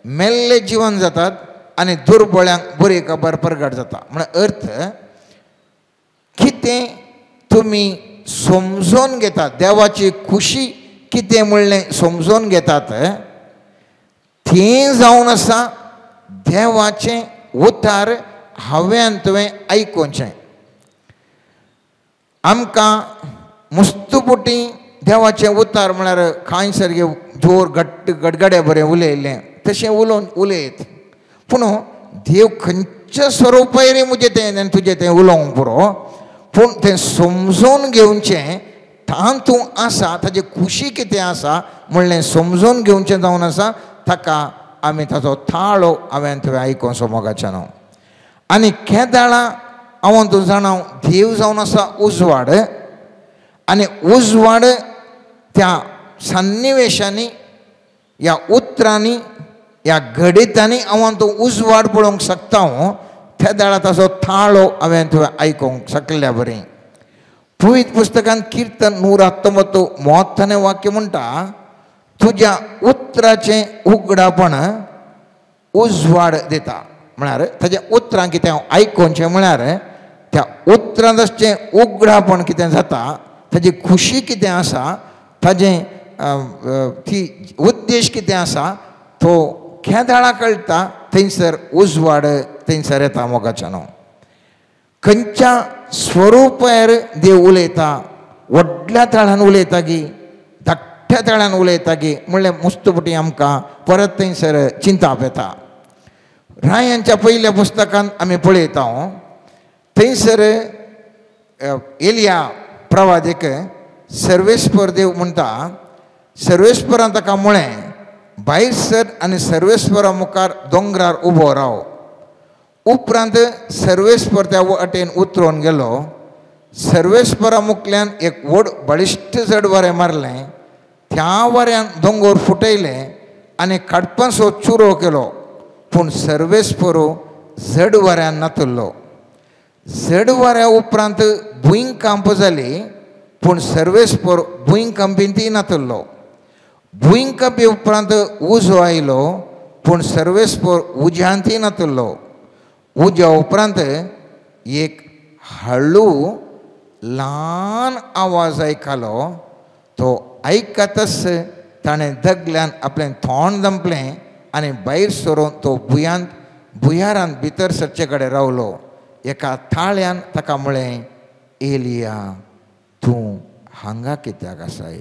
मेल्ले जिवन जातात आनी दुर्बळ्यांक बरी खबर प्रगट जाता. म्हळ्यार अर्थ कितें तुमी समजून घेतात, देवाची खुशी कितें म्हणलें समजून घेतात तें जावन आसा देवाचें उतार हांवें तुवें आयकुचें. आमकां मुस्तुपुटी देवाचें उतार म्हळ्यार कांय सारकें जोर गडगडे बरें उलयलें तशें उलयत, पूण देव खंयच्या स्वरुपायरी मुजें तें तुजें तें उलोवंक पुरो, पूण तें समजून घेवचें तातूंत आसा ताची खुशी कितें आसा म्हणलें समजून घेवचें जावन आसा. ताका आमी ताचो थाळो हांवें तुवें आयकोसो मोगाच्यान. आनी केदाळां हांव तूं जाणां देव जावन आसा उजवाड आनी उजवाड त्या सन्निवेशांनी ह्या उतरांनी ह्या घडितांनी हांव तूं उजवाड पळोवंक शकता. हांव त्या दाळा ताचो थाळो हांवें तुवें आयकोंक शकल्या बरें. पवित्र पुस्तकांत किर्तन 119 33 वाक्य म्हणटा तुज्या उतराचें उगडापण उजवाड दिता. म्हळ्यार ताच्या उतरां कितें आयकोनचें म्हळ्यार त्या उतरां जशें उगडापण कितें जाता ताची खुशी कितें आसा ताजें ती उद्देश कितें आसा तो केदाळा कळटा. थंयसर उजवाड थंयसर येता मोगाच्यान. खंयच्या स्वरुपार देव उलयता, व्हडल्या तळान उलयता गी धाकट्या तळान उलयता गी म्हणल्यार मुस्तुपुटी आमकां परत थंयसर चिंताप येता. रायांच्या पयल्या पुस्तकांत आमी पळयता थंयसर एलिया प्रवादीक सर्वेस्पर देव म्हणटा सर्वेस्परान ताका म्हळें भायर सर आनी सर्वेस्परा मुखार दोंगरार उबो राव. उपरांत सर्वेस्पर त्या वाटेन उतरून गेलो. सर्वेस्परा मुखल्यान एक व्हड बळिश्ट जड वारें मारलें. त्या वाऱ्यान दोंगर फुटयलें आनी काडपाचो चुरो केलो, पूण सर्वेस्परो जड वाऱ्यान नातुरलो. जड वाऱ्या उपरांत भुंयकांप जाली, पूण सर्वेस्पर भुंयकांपीन ती नातुरलो. भुंयकांपी उपरांत उजो आयलो, पूण सर्वेस्पर उज्यांतय नातुरलो. उज्या उपरांत एक हळू ल्हान आवाज आयकलो. तो आयकतच ताणें दगल्यान आपलें थोंड दंपलें आनी भायर सरून तो भुंयारांत भितर सरचे कडेन रावलो. एका थाळ्यान ताका म्हळें एलिया तूं हांगा कित्याक आसाय.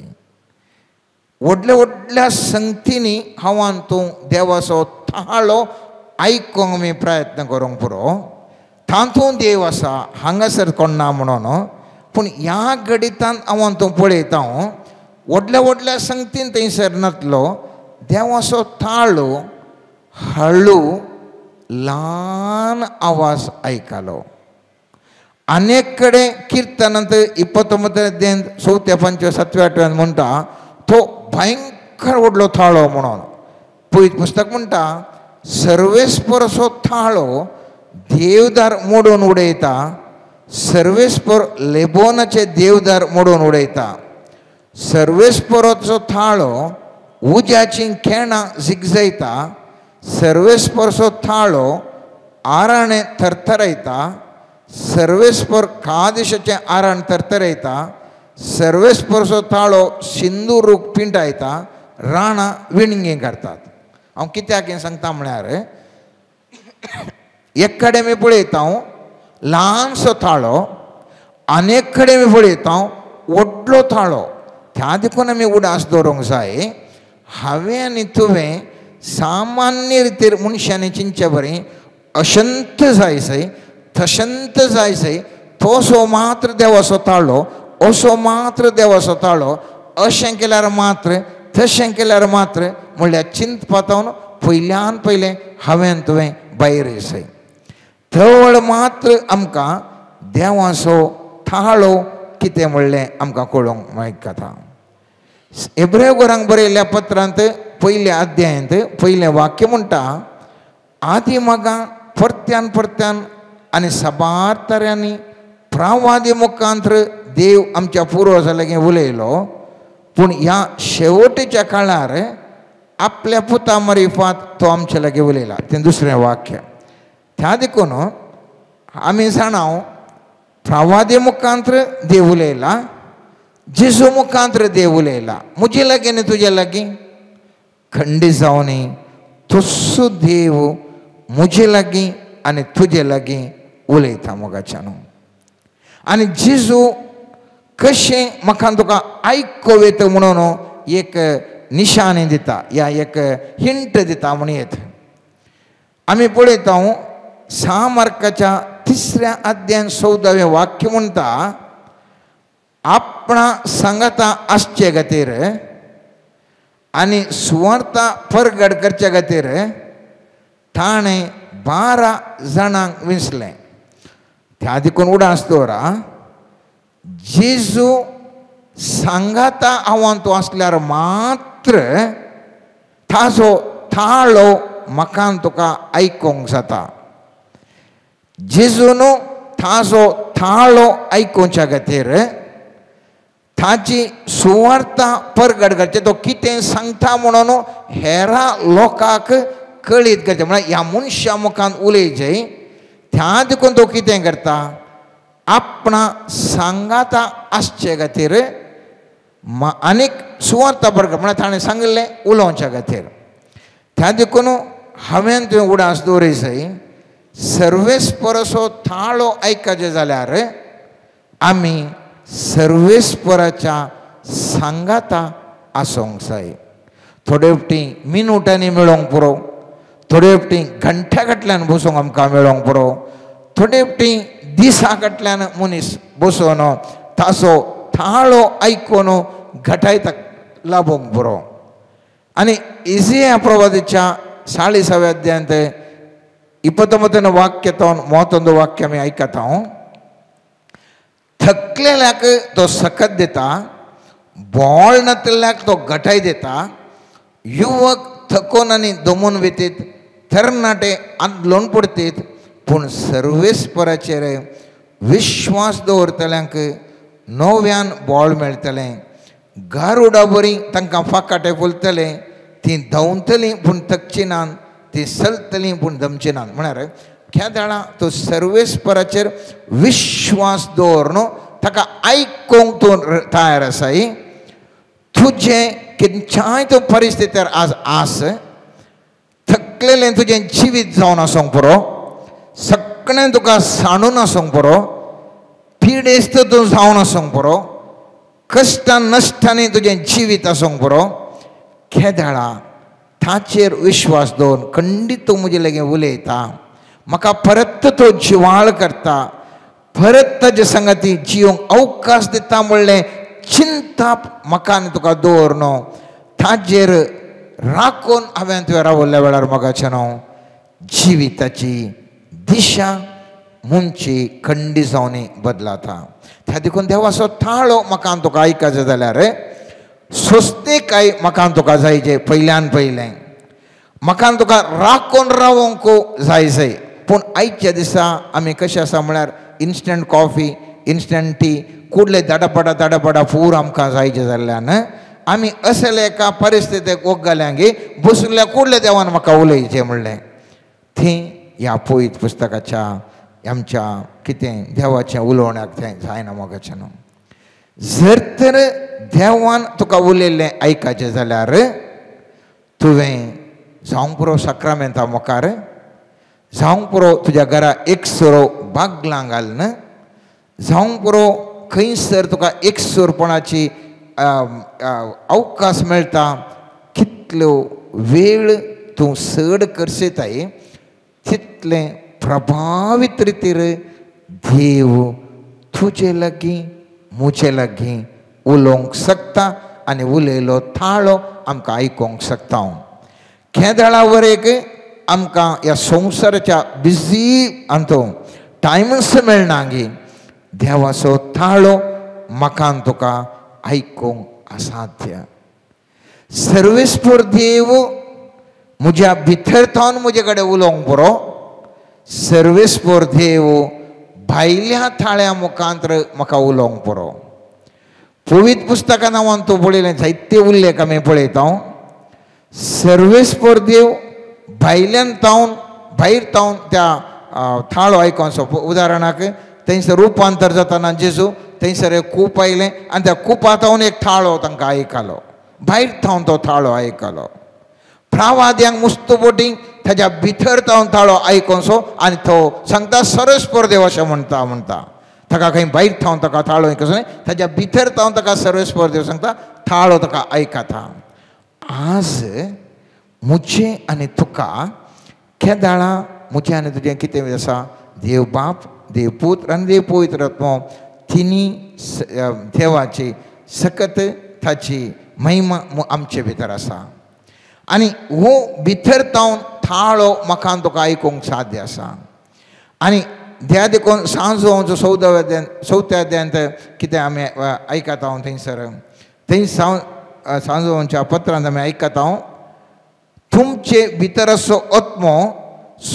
व्हडल्या व्हडल्या संगतींनी हांवान तूं देवाचो थाळो आयकोंक आमी प्रयत्न करूंक पुरो. तातूंत देव आसा हांगासर कोण ना म्हणून, पूण ह्या घडितान हांव तूं पळयता व्हडल्या व्हडल्या संगतीन थंयसर नातलो. देवाचो थाळो हळू ल्हान आवाज आयकलो. अनेक कडेन किर्तनांत 29 4 5 7 8 म्हणटा तो भयंकर व्हडलो थाळो म्हणून. पवित्र पुस्तक म्हणटा सर्वेस्पराचो थाळो देवदार मोडून उडयता. सर्वेस्पर लेबोनाचे देवदार मोडून उडयता. सर्वेस्पराचो थाळो उज्याची खेणां झिगजयता. सर्वेस्पराचो थाळो आराणें थरथरयता. सर्वेस्पर कादेशाचें आराण थरथरयता. सर्वेस्पराचो थाळो सिंधुरूक पिंटायता. राणां विणगी करतात. हांव कित्याक हें सांगता म्हळ्यार एक कडेन मी पळयता ल्हानसो थाळो, अनेक कडेन मी पळयता व्हडलो थाळो. त्या देखून आमी उडास दवरूंक जाय. हांवें आनी तुवें सामान्य रितीर मनशांनी चिंतचे बरें अशंत जायसय, थशंत जायसय, तोसो मात्र देवाचो थाळो, असो मात्र देवाचो थाळो. अशें केल्यार मात्र तशें केल्यार मात्र म्हणल्यार चिंत पातावन पयल्यान पयलें हांवें तुवें भायर येसय थवळ मात्र आमकां देवाचो थाळो कितें म्हणलें आमकां कळोवंक मेळटा. इब्रायकांक बरयल्ल्या पत्रांत पयल्या अध्यायांत पयलें वाक्य म्हणटा आदी मगां परत्यान परत्यान आनी साबार तऱ्यांनी प्रवादी मुखांतर देव आमच्या पुर्वजां लागीं उलयलो पूण ह्या शेवटेच्या काळार आपल्या पुता मार्फत तो आमचे लागीं उलयला. तें दुसरें वाक्य. त्या देखून आमी जाणाव प्रवादी मुखांतर देव उलयला जेजू मुखांतर देव उलयला. म्हजे लागीं आनी तुजे लागीं खंडीत जावनी तस्सो देव म्हजे लागीं आनी तुजे लागीं उलयता मोगाच्यान. आनी जेजू कशें म्हाका तुका आयको येता म्हणून एक निशाणी दिता या एक हिंट दिता म्हण येत. आमी पळयता सामार्काच्या 3 अध्यायान 14वें वाक्य म्हणटा आपणा सांगाता आसचे खातीर आनी सुवार्ता परगट करचे खातीर ताणें 12 जाणांक विंचलें. त्या देखून उडास दवरा जेजू सांगाता आव्हान तो आसल्यार मात्र ताजो थाळो म्हाका तुका आयकोंक जाता. जेजून ताजो थाळो आयकोवच्या खातीर ताची सुवार्ता परगट करचे तो कितें सांगता म्हणून हेरा लोकांक कळीत करचें म्हळ्यार ह्या मनशा मुखान उलयचें. त्या देखून तो कितें करता आपणा सांगाता आसचे खातीर आनीक सुवार्ता परगट म्हळ्यार ताणें सांगलें उलोवच्या खातीर. त्या देखून हांवें तुवें उडास दवरयसय सर्वेस्पराचो थाळो आयकचे जाल्यार आमी सर्वेस्पराच्या सांगाता आसूंक जाय. थोडे फावटी मिनटांनी मेळोंक पुरो, थोडे फावटी घंट्या फाटल्यान बसूंक आमकां मेळोंक पुरो, थोडे फावटी दिसा फाटल्यान मनीस बसून ताचो थाळो आयकून घटायता लाभोंक पुरो. आनी इजिया प्रवादीच्या 40व्या अध्यायांत 29वें वाक्यातून 31 वाक्य आमी आयकता. थकलेल्याक तो सकत दिता, बोळ नतल्याक तो घटाय दिता, युवक थकून आनी दमून वयतीत, तरणाटे आदलोवन पडटीत, पूण सर्वेस्पराचेर विश्वास दवरतल्यांक नव्यान बोळ मेळटलें. गारुडा बरी तांकां फाकाटे फुलतले, तीं धांवतलीं पूण थकची नात, तीं चलतलीं पूण दमची नात. म्हळ्यार ह्या दाळा तो सर्वेस्पराचेर विश्वास दवरून ताका आयकोंक तूं तयार आसाय. तुजें खंयच्याय तूं परिस्थितीर आज आस, थकलेलें तुजें जिवीत जावन आसूंक पुरो, सगळें तुका सांडून आसूंक पुरो, पिडेस्त तूं जावन आसूंक पुरो, कश्टां नश्टांनी तुजें जिवीत आसूंक पुरो, खेदाळा ताचेर विश्वास दवरून खंडीत तूं म्हजे लागीं उलयता, म्हाका परत तो जिवाळ करता, परत ताजे संगती जिवंक अवकाश दिता म्हणलें चिंता म्हाका आनी तुका दवरन ताजेर राखून हांवें तुवें रावल्ल्या वेळार मोगाचें न्हू जिविताची दिशा मुंची खंडी जावनी बदलाता. त्या देखून देवाचो थाळो म्हाका तुका आयकचें जाल्यार स्वस्तेकाय म्हाका तुका जायचें. पयल्यान पयलें म्हाका तुका राखून रावोंक जाय. पूण आयच्या दिसा आमी कशें आसा म्हळ्यार इन्स्टंट कॉफी, इन्स्टंट टी, कुडले दडपडा पूर आमकां जायचें जाल्ल्यान आमी असले एका परिस्थितीक ओग्गल्यांगी बसल्या कुडले देवान म्हाका उलयचें म्हणलें. थंय ह्या पवित्र पुस्तकाच्या आमच्या कितें देवाचें उलोवण्याक थंय जायना मोगाचें न्हू. जर तर देवान तुका उलयल्लें आयकचें जाल्यार तुवें जावंक पुरो सक्रामेंता मुखार, जावंक पुरो तुज्या घरा एक सरो बागलां घालन, जावंक पुरो खंयसर तुका एकसुरपणाची अवकाश मेळटा, कितल्यो वेळ तूं चड करसयताय तितलें प्रभावीत रितीर देव तुजे लागीं म्हजे लागीं उलोवंक शकता आनी उलयलो थाळो आमकां आयकोंक शकता. केदाळावर एक आमकां ह्या संवसाराच्या बिजी हातूं टायमच मेळना गी देवाचो थाळो म्हाका तुका आयकोंक असाध्य. सर्वेस्पर देव म्हज्या भितर थावन म्हजे कडेन उलोवंक बरो. सर्वेस्पर देव भायल्या थाळ्या मुखांतर म्हाका उलोवंक बरो. पवित्र पुस्तकान हांव तो पळयलें जायते उल्लेख आमी पळयता. सर्वेस्पर देव भायल्यान तावन भायर तावन त्या थाळो आयकोनसो. उदाहरणाक थंयसर रुपांतर जाताना जेजू थंयसर एक कूप आयलें आनी त्या कुपा तावन एक थाळो तांकां आयकलो. भायर थावन तो थाळो आयकलो. फ्रावाद्यांक मुस्त बोटींक ताच्या भितर तावन थाळो आयकोनसो आनी तो सांगता सर्वेस्पर देव अशें म्हणटा. ताका खंय भायर थावन ताका थाळो आयकचो न्ही, ताच्या भितर तावन ताका सर्वेस्पर देव सांगता थाळो ताका आयकता. आज मुजें आनी तुका केदाळा मुजें आनी तुजें कितें आसा. देव बाप, देव पुत्र आनी देव पवित्र आत्मो तिनी देवाची सकत ताची महिमा आमचे भितर आसा. आनी हो भितर तावन थाळो म्हाका तुका आयकोंक साध्य आसा. आनी त्या देखून सांजो 14व्या अध्यायांत कितें आमी आयकता थंयसर थंय सांजोच्या पत्रांत आमी आयकता तुमचे भितर असो आत्मो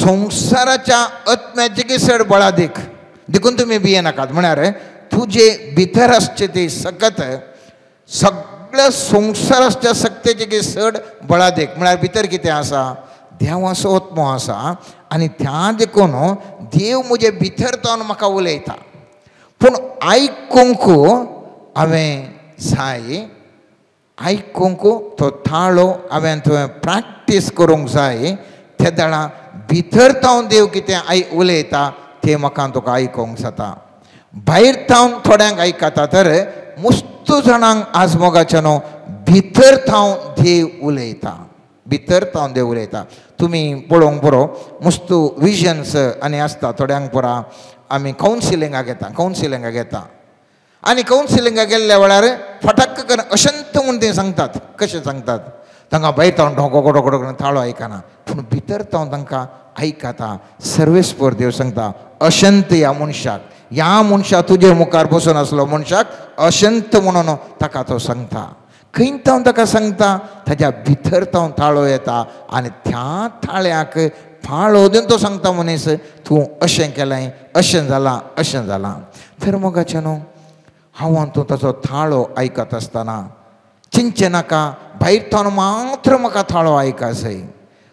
संवसाराच्या आत्म्याचे सड बळा देखून तुमी भिये नाकात. म्हळ्यार तुजे भितर आसचे ती सकत सगळ्या संवसाराच्या सक्तेचे सड बळा म्हळ्यार भितर कितें आसा. देवाचो आत्मो आसा आनी त्या देखून देव म्हजे भितर तावन म्हाका उलयता. पूण आयकोंक हांवें जाय. आयकोंक तो थाळो हांवें तुवें प्रॅक्टीस करूंक जाय. त्या दाळा भितर तावन देव कितें उलयता तें म्हाका तुका आयकोंक जाता. भायर तावन थोड्यांक आयकता तर मुस्त जाणांक आज मोगाच्या न्हू भितर थावन देव उलयता. भितर थावन देव उलयता. तुमी पळोवंक बरो मुस्त विजन्स आनी आसता थोड्यांक परा आमी कावन्सिलिंगाक येता आनी कावन्सिलिंगाक गेल्ल्या वेळार फटक्क करून अशंत म्हूण ते सांगतात. कशें सांगतात तांकां भायर थावन ढोको ढोको करून थाळो आयकना पूण भितर थावन तांकां आयकता. सर्वेस्पर देव सांगता अशंत ह्या मनशाक तुजे मुखार बसून आसलो मनशाक अशंत म्हणून ताका तो सांगता. खंय थावन ताका सांगता ताच्या भितर थावन थाळो येता आनी त्या थाळ्याक फाळो दिवन तो सांगता मनीस तूं अशें केलें अशें जालां. तर मोगाचें न्हू हांव तूं ताचो थाळो आयकत आसतना चिंचे नाका भायर थावन मात्र म्हाका थाळो आयका जाय.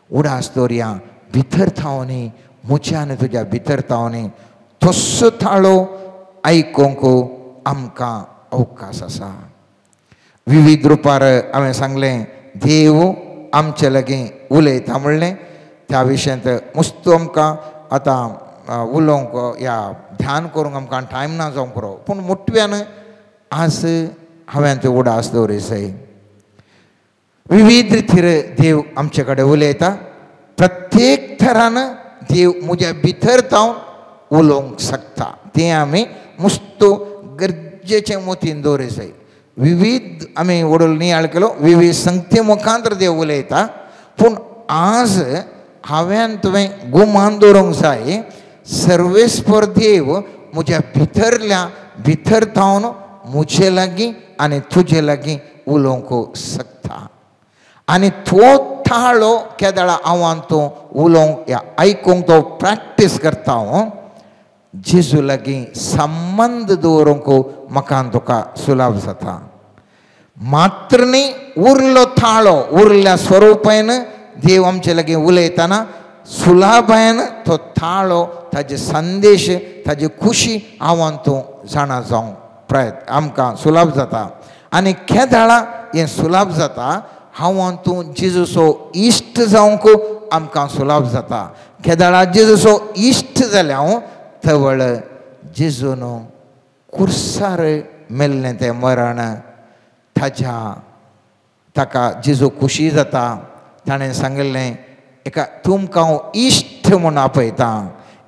उडास दर्या भितर थावनी म्हज्या आनी तुज्या भितर थावनी तसो थाळो आयकोंक आमकां अवकाश आसा. विविध रुपार हांवें सांगलें देव आमचे लागीं उलयता म्हणलें. त्या विशयांत मस्त आमकां आतां उलोवंक या ध्यान करूंक आमकां टायम ना जावंक पुरो पूण मुठव्यान आज हांवें तें उडास दवरूंक जाय. विविध रितीर देव आमचे कडेन उलयता. प्रत्येक थरान देव म्हज्या भितर थावन उलोवंक शकता. तें आमी मस्त गरजेचें मोतीन दवरूंक जाय. विविध आमी वडोल नियाळ केलो विविध संगते मुखांतर देव उलयता. पूण आज हांवें तुवें गुमान दवरूंक जाय सर्वेस्पर देव म्हज्या भितर थावन म्हजे लागीं आनी तुजे लागीं उलोवंक शकता. आनी तो थाळो केदाळा हांव तूं उलोवंक या आयकूंक तो प्रॅक्टीस करता. जेजू लागीं संबंद दवरूंक म्हाका तुका सुलभ जाता. मात्र न्ही उरलो थाळो उरल्या स्वरुपान देव आमचे लागीं उलयतना सुलभान तो थाळो ताजे संदेश ताजी खुशी हांव तूं जाणा जावंक आमकां सुलभ जाता. आनी केदाळा हें सुलभ जाता. हांव तूं जेजूचो इश्ट जावंक आमकां सुलभ जाता. केदाळा जेजूचो इश्ट जाल्या थवळ जेजून कुर्सार मेल्लें तें मरण ताका जेजू खुशी जाता. ताणें सांगिल्लें एका तुमकां हांव इश्ट म्हूण आपयता.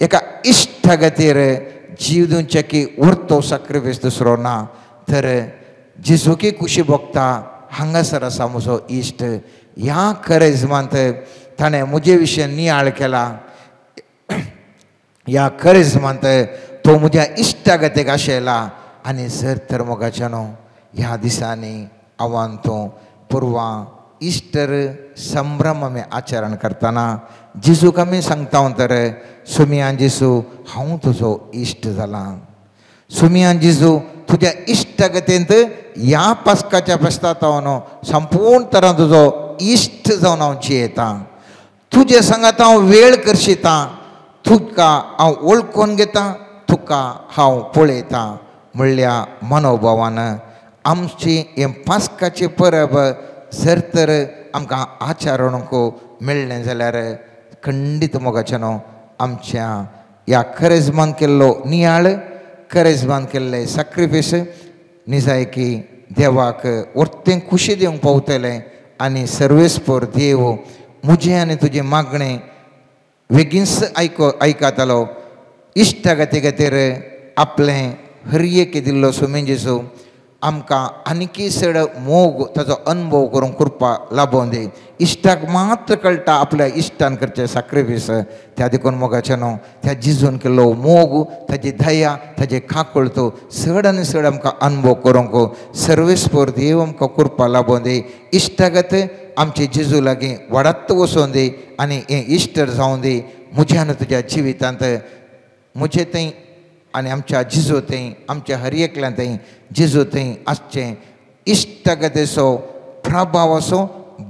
एका इश्टा खातीर जीव दिवचे की उरतो सॅक्रिफायस दुसरो ना. तर जेजूकी खुशी भोगता हांगासर आसा म्हजो इश्ट. ह्या करेजमांत ताणें म्हजे विशीं नियाळ केला. ह्या करेजमांत तो म्हज्या इश्टागतेक आशेला. आनी जर तर मोगाच्या न्हू ह्या दिसांनी आव्हान तूं पुरवां इस्टर संभ्रम आमी आचरण करतना जेजूक आमी सांगता तर सुमियान जेजू हांव तुजो इश्ट जालां. सुमियान जेजू तुज्या इश्टागतेंत ह्या पास्काच्या फेस्तांत हांव न्हू संपूर्ण तरां तुजो इश्ट जावन हांव जियेतां. तुजे सांगात हांव वेळ करशितां. तुका हांव वळखून घेतां. तुका हांव पळयतां म्हणल्या मनोभावान आमची हें पास्काची परब जर तर आमकां आचरणूंक मेळ्ळें जाल्यार खंडीत मोगाचें न्हू आमच्या ह्या करेजमान केल्लो नियाळ करेजमान केल्ले सॅक्रिफीस निजायकी देवाक वर्तें खुशी दिवंक पावतलें. आनी सर्वेस्पर देव म्हजें आनी तुजें मागणें बेगीनच आयकतालो. इश्टागती खातीर आपलें हरयेक दिल्लो सुमेन जेजू आमकां आनीकी चड मोग ताचो अनुभव करून करपा लाबोवन दी. इश्टाक मात्र कळटा आपल्या इश्टान करचें सॅक्रिफीस. त्या देखून मोगाचें न्हू त्या जेजून केल्लो मोग ताची दया ताची काकूळट चड आनी चड आमकां अनुभव करूंक सर्वेस्पर देव आमकां करपा लाबोवन दी. इश्टागत आमचे जेजू लागीं वाडत वचोन दी आनी हें इश्टर जावं दी म्हज्या आनी तुज्या जिवितांत म्हजें थंय आनी आमच्या जेजू थंय आमच्या हर एकल्या थंय जेजू थंय आसचें. इश्टागतेचो प्रभाव असो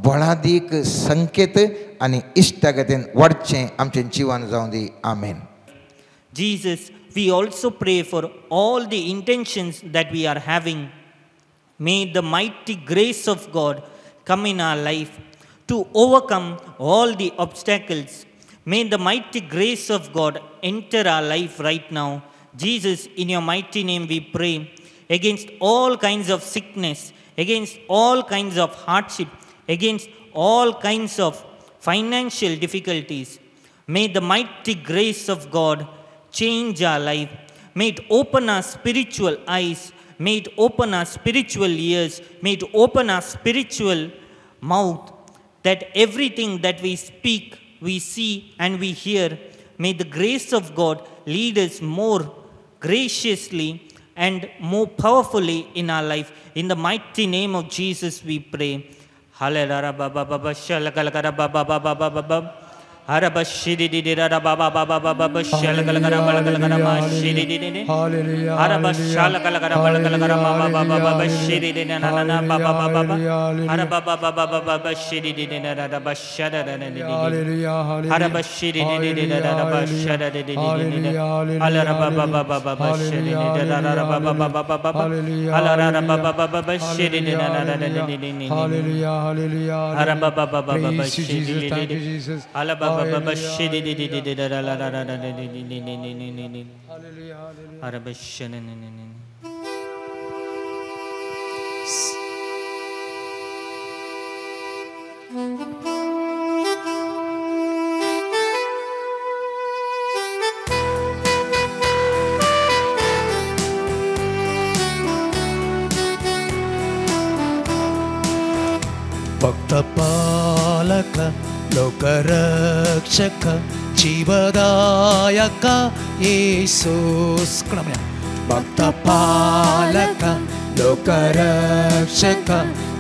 बळादीक संकेत आनी इश्टागतेन वाडचें आमचें जिवन जावं दी. आमेन. Jesus, we also pray for all the intentions that we are having. May the mighty grace of God come in our life to overcome all the obstacles. May the mighty grace of God enter our life right now. Jesus, in your mighty name we pray against all kinds of sickness, against all kinds of hardship, against all kinds of financial difficulties. May the mighty grace of God change our life. May it open our spiritual eyes. May it open our spiritual ears. May it open our spiritual mouth, that everything that we speak, we see and we hear, may the grace of God lead us more graciously and more powerfully in our life. In the mighty name of Jesus we pray. Hallelujah. Arabashiri dira baba baba baba shalgalagara balgalagara shiri dine arabashalgalagara balgalagara baba baba shiri dine nana baba baba arababa baba baba shiri dine arabashara dine arabashiri dine arabashara dine alarababa baba baba shiri dine arababa baba baba alarababa baba shiri dine Hallelujah, hallelujah. arababa baba baba shiri Thank you, dine Jesus. alababa Hallelujah. baba shiri dine Hallelujah, hallelujah. arabashana ಭಕ್ತಪಾಲಕ ಲೋಕರಕ್ಷಕ ಜೀವದಾಯಕ ಯೇಸೂಸ್ ಕಣಮಯ ಭಕ್ತಪಾಲಕ ಲೋಕರಕ್ಷಕ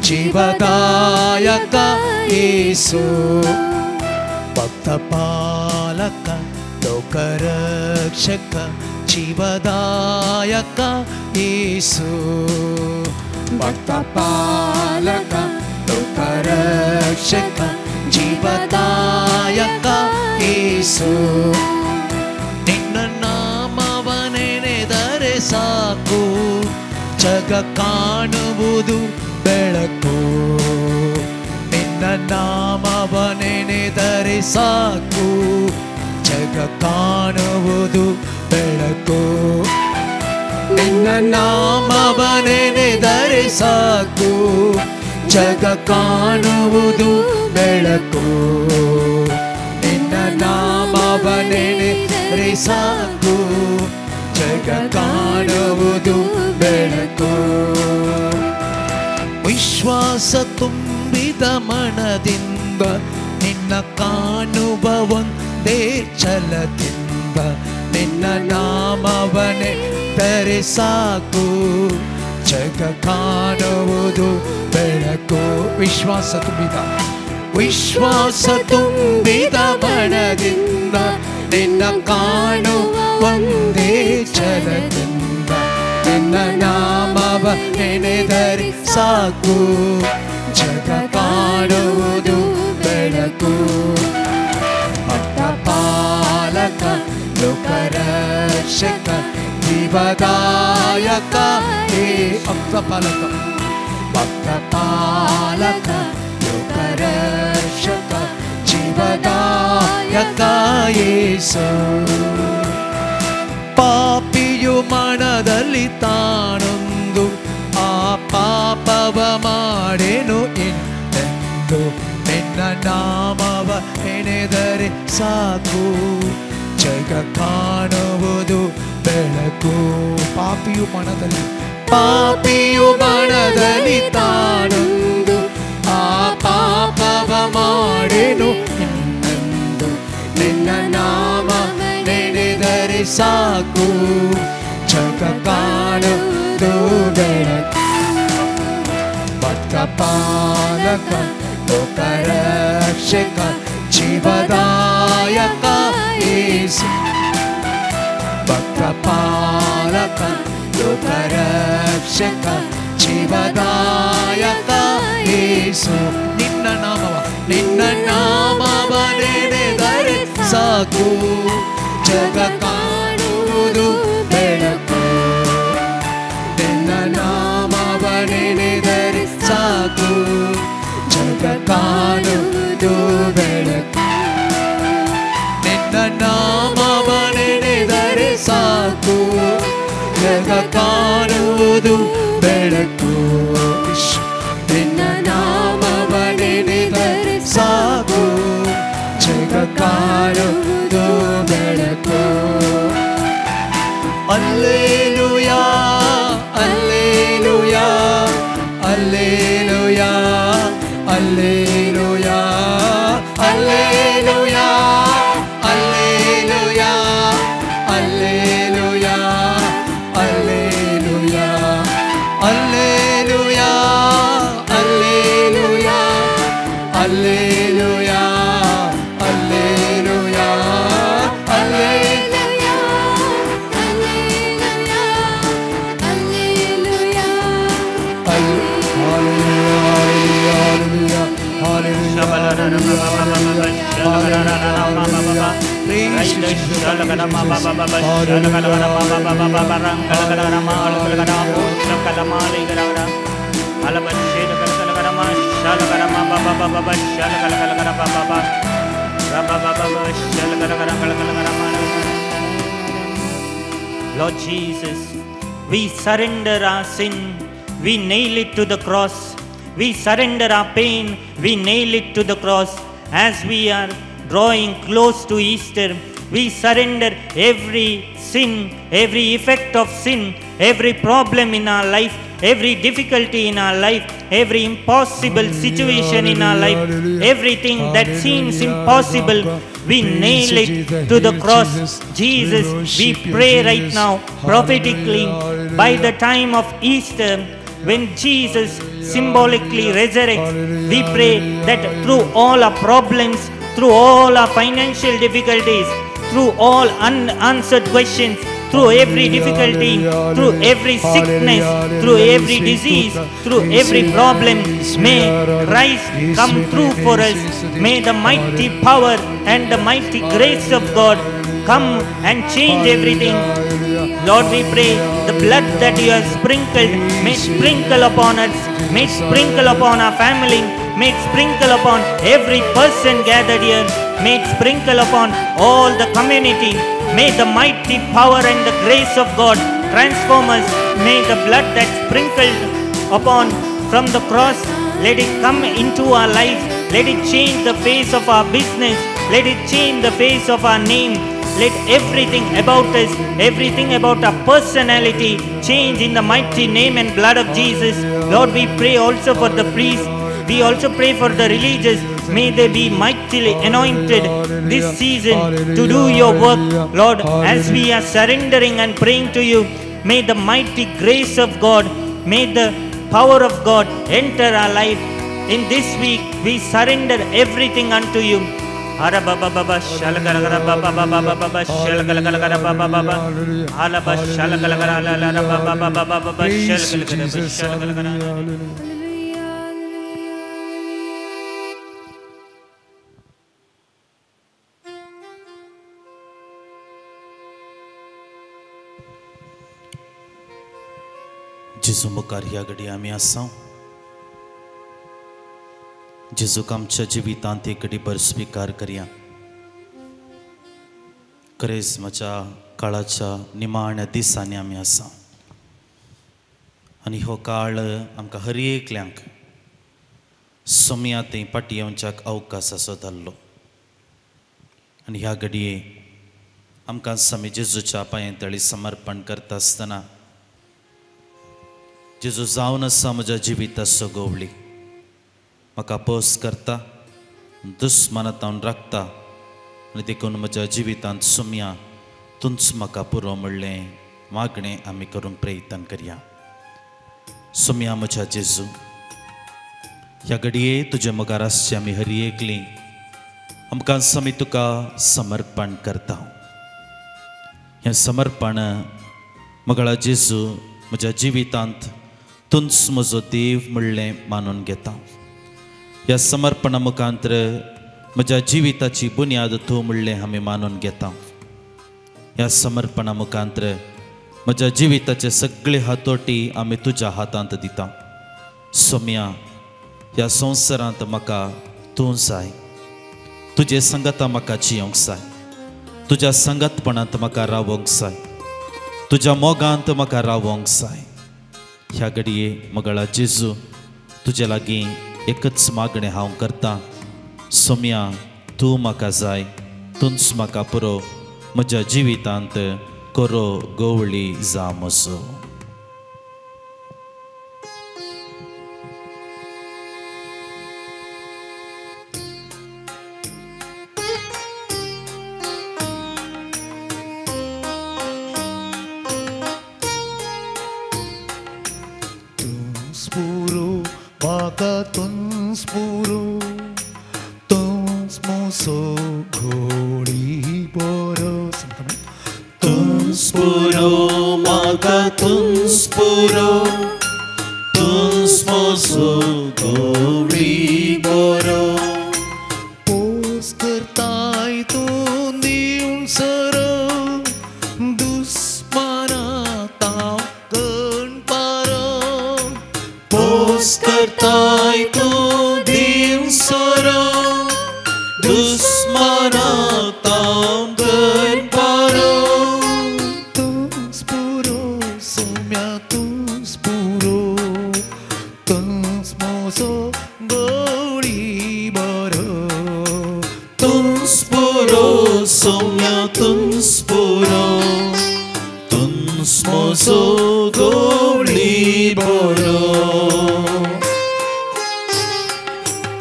ಜೀವದಾಯಕ ಯೇಸು ಭಕ್ತಪಾಲಕ ಲೋಕರಕ್ಷಕ ಜೀವದಾಯಕ ಯೇಸು ಭಕ್ತಪಾಲಕ ಲೋಕರಕ್ಷಕ ಜೀವದಾಯಕ ಯೇಸು ನಿನ್ನ ನಾಮವ ನೆನೆದರೆ ಸಾಕು ಜಗ ಕಾಣುವುದು ಬೆಳಕು ನಿನ್ನ ನಾಮವ ನೆನೆದರೆ ಸಾಕು ಜಗ ಕಾಣುವುದು ಬೆಳಕು ನಿನ್ನ ನಾಮವ ನೆನೆದರೆ ಸಾಕು ಜಗ ಕಾಣುವುದು ಬೆಳಕು ನಿನ್ನ ನಾಮವ ನೆನೆದರೆ ಸಾಕು ಜಗ ಕಾಣುವುದು ಬೆಳಕು ವಿಶ್ವ ವಿಶ್ವಾಸ ತುಂಬಿದ ಮನದಿಂದ ನಿನ್ನ ಕಾಣುವ ಒಂದೇ ಛಲದಿಂದ ನಿನ್ನ ನಾಮವನೇ ಧರೆ ಸಾಕು ಜಗ ಕಾಣುವುದು ಬೆಳಕು. ವಿಶ್ವಾಸ ತುಂಬಿದ ಮನದಿಂದ ನಿನ್ನ ಕಾಣುವ ಒಂದೇ ಛಲದಿಂದ ನಿನ್ನ ನಾಮವ ನೆನೆದರೆ ಸಾಕು ಜಗ ಕಾಣುವುದು ಬೆಳಕು. ಭಕ್ತ ಪಾಲಕ ಲೋಕರಕ್ಷಕ ಜೀವದಾಯಕ ಭಕ್ತ ಪಾಲಕ ಲೋಕರಕ್ಷಕ ಜೀವದಾಯಕ ಯೇಸು. ಪಾಪಿಯು ಮನದಲ್ಲಿ ತಾನೊಂದು ಆ ಪಾಪವ ಮಾಡೆನು ಇನ್ನೆಂದು ನಿನ್ನ ನಾಮವ ನೆನೆದರೆ ಸಾಕು ಜಗ ಕಾಣುವುದು ಬೆಳಕು. ಪಾಪಿಯು ಮನದಲ್ಲಿ ತಾನೊಂದು ಆ ಪಾಪವ ಮಾಡೆನು ಇನ್ನೆಂದು ನಿನ್ನ ನಾಮ ನೆನೆದರೆ ಸಾಕು ಜಗ ಕಾಣುವುದು ಬೆಳಕು. ಭಕ್ತ ಪಾಲಕ ಲೋಕರಕ್ಷಕ ಜೀವದಾಯಕ ಯೇಸು. ಭಕ್ತ ಪಾಲಕ ಲೋಕರಕ್ಷಕ ಜೀವದಾಯಕ ಯೇಸು. ನಿನ್ನ ನಾಮವ ನೆನೆದರೆ ಸಾಕು ಜಗ ಕಾಣುವುದು ಬೆಳಕು. ನಿನ್ನ ನಾಮವ ನೆನೆದರೆ ಸಾಕು ಜಗ ಕಾಣುವುದು ಬೆಳಕು. ನಿನ್ನ ನಾಮವ ನೆನೆದರೆ ಸಾಕು ಜಗ ಕಾಣುವುದು ಬೆಳಕು. ನಿನ್ನ ನಾಮವ ನೆನೆದರೆ ಸಾಕು ಜಗ ಕಾಣುವುದು ಬೆಳಕು. Alleluia alleluia alleluia alleluia alleluia alleluia alleluia alleluia alleluia alleluia alleluia alleluia Lord Jesus, we surrender our sin, we nail it to the cross. We surrender our pain, we nail it to the cross. As we are drawing close to Easter, we surrender every sin, every effect of sin, every problem in our life, every difficulty in our life, every impossible situation in our life, everything that seems impossible, we nail it to the cross. Jesus, we pray right now prophetically by the time of Easter, when Jesus symbolically resurrects, we pray that through all our problems, through all our financial difficulties, through all unanswered questions, through every difficulty, through every sickness, through every disease, through every problem, may Christ come through for us. May the mighty power and the mighty grace of God come and change everything. Lord, we pray the blood that you have sprinkled may sprinkle upon us, may sprinkle upon our family, may sprinkle upon every person gathered here, may sprinkle upon all the community. May the mighty power and the grace of God transform us. May the blood that sprinkled upon from the cross, let it come into our lives. Let it change the face of our business. Let it change the face of our name. Let everything about us, everything about our personality change in the mighty name and blood of Jesus. Lord, we pray also for the priests. We also pray for the religious. May they be mightily anointed this season to do your work. Lord, as we are surrendering and praying to you, may the mighty grace of God, may the power of God enter our life. In this week, we surrender everything unto you. जेजू मुखार ह्या घडी आमी आसा जेजूक आमच्या जिवितांत एक घडी भर स्वीकार करया क्रिस्मच्या काळाच्या निमाण्या दिसांनी आमी आसा आनी हो काळ आमकां हर एकल्यांक सोम्या थंय पाटी येवच्याक अवकाश असो धाडलो आनी ह्या घडये आमकां आमी जेजूच्या पांयां समर्पण करता आसतना जेजू जावन आसा म्हज्या जिविताचो गोवळी म्हाका अपोस करता दुस्मानांत राखता आनी देखून म्हज्या जिवितांत सुम्या तुंच म्हाका पुरो म्हणलें मागणें आमी करूंक प्रयत्न करया सुम्या म्हज्या जेजू ह्या घडये तुजे मुखार आसचे आमी हर एकली आमकां आमी तुका समर्पण करता हें समर्पण मगळा जेजू म्हज्या जिवितांत तुंच म्हजो देव म्हणलें मानून घेता ह्या समर्पणा मुखांतर म्हज्या जिविताची बुन्याद तूं म्हणलें आमी मानून घेता ह्या समर्पणा मुखांतर म्हज्या जिविताचे सगळे हातोटी आमी तुज्या हातांत दिता सोम्या ह्या संवसारांत म्हाका तूं जाय तुजे संगता म्हाका जियोंक जाय तुज्या संगतपणांत म्हाका रावोंक जाय तुज्या मोगांत म्हाका रावोंक जाय ह्या घडये मगळा जेजू तुजे लागीं एकच मागणें हांव करता सोम्या तूं म्हाका जाय तुंच म्हाका पुरो म्हज्या जिवितांत कोरो गोवळी जा म्हजो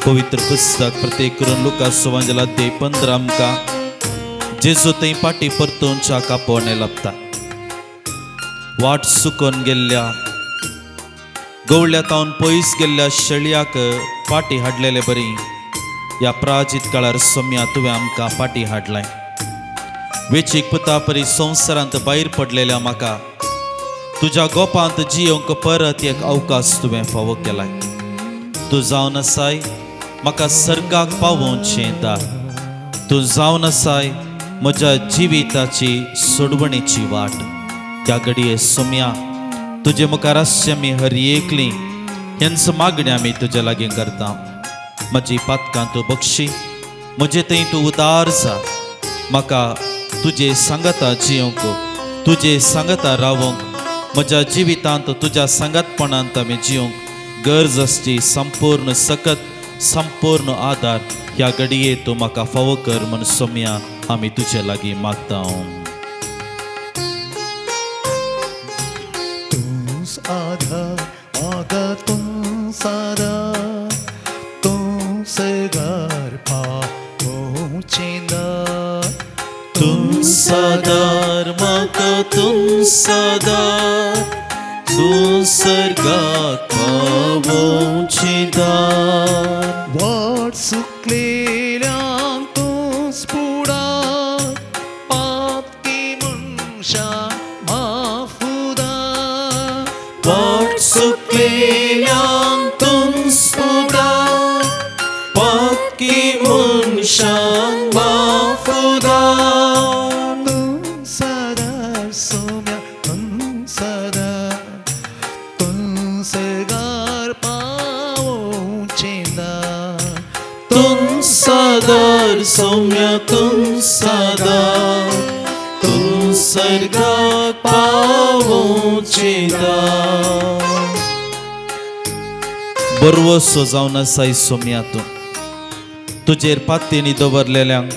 पवित्र पुस्तक प्रत्येक करून लुकास सुवांजला ते 15 आमकां जेजू थंय पाटी परतूनच्या कापोवणे लाभता वाट सुकोन गेल्ल्या गवळ्या तावन पयस गेल्ल्या शेळयाक पाटी हाडलेले बरी ह्या प्राचीत काळार सोम्या तुवें आमकां पाटी हाडलाय वेचीक पुता परी संवसारांत भायर पडलेल्या म्हाका तुज्या गोपांत जियोंक परत एक अवकाश तुवें फावो केलाय तूं जावन आसाय म्हाका सर्गाक पावोवचें दार तूं जावन आसाय म्हज्या जिविताची सोडवणेची वाट त्या घडये सोम्या तुजे मुखार आसचें आमी हर एकली हेंच मागणें आमी तुजे लागीं करता म्हजी पातकां तूं बक्षी म्हजे थंय तूं उदार जा म्हाका तुजे सांगता जियोंक तुजे सांगता रावोंक म्हज्या जिवितांत तुज्या सांगतपणांत आमी जियोंक गरज आसची संपूर्ण सकत संपूर्ण आदार ह्या घडये तूं म्हाका फावो कर म्हूण सोम्या आमी तुजे लागीं मागता तुस आधार आगा तुस आधार तुस घर पावचेंदा तुमसादार म्हाका तुमसादार सुसर्गात पावोचें दार वाट सुकलेल्यांक तुस पुडार पापी मनशा माफुदार वाट सुकलेल्यांक तुमसादार पापी मनशांक माफुदार तुमसादार सोम्या तुमसादार तुमसगार पावोचेंदा तुमसादार सौम्या तुमसादार तुमसर्गात पावोचें दार बरवसो जावन आसा सौम्या तूं तुजेर पातेनी दवरलेल्यांक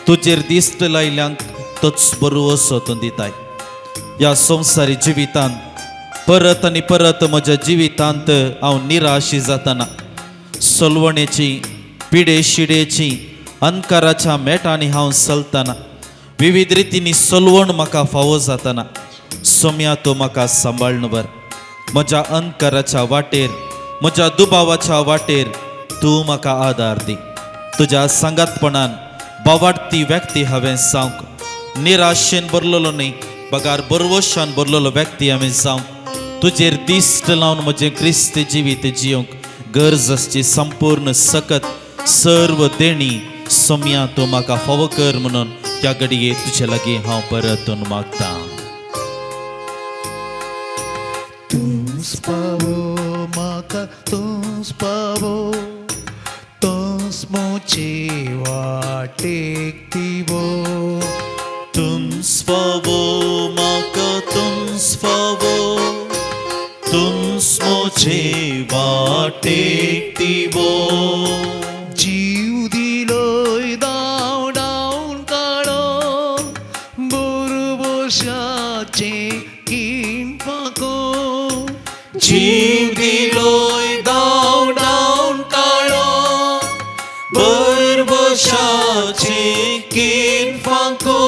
तुजेर दिश्ट लायल्यांक तोच बरवसो तूं दिताय ह्या संवसारी जिवितांत परत आनी परत म्हज्या जिवितांत हांव निराशी जाताना सोलवणेची पिडे शिडेची अंकाराच्या मेटांनी हांव चलताना विविध रितींनी सोलवण म्हाका फावो जाताना सोम्या तूं म्हाका सांबाळन वर म्हज्या अंकाराच्या वाटेर म्हज्या दुबावाच्या वाटेर तूं म्हाका आदार दी तुज्या सांगातपणान बावाडती व्यक्ती हांवें जावंक निराशेन भरलेलो न्ही बगार बरवशान भरलेलो व्यक्ती हांवें जावंक तुजेर दिश्ट लावन म्हजें क्रिस्त जिवीत जियोंक गरज आसची संपूर्ण सकत सर्व देणी सोम्या तूं म्हाका फावो कर म्हणून त्या घडये तुजे लागीं हांव परतून मागतां तुस पावो म्हाका तुस पावो तुस मोचे वाटेक दिवो तुमस फावो म्हाका तुमस फावो तुमस मोचे वाटेक दिवो जीव दिलोय दावडावन काडो बरवशाचे कीण फाको जीव दिलोय दावडावन काडो बरवशाचे कीण फाको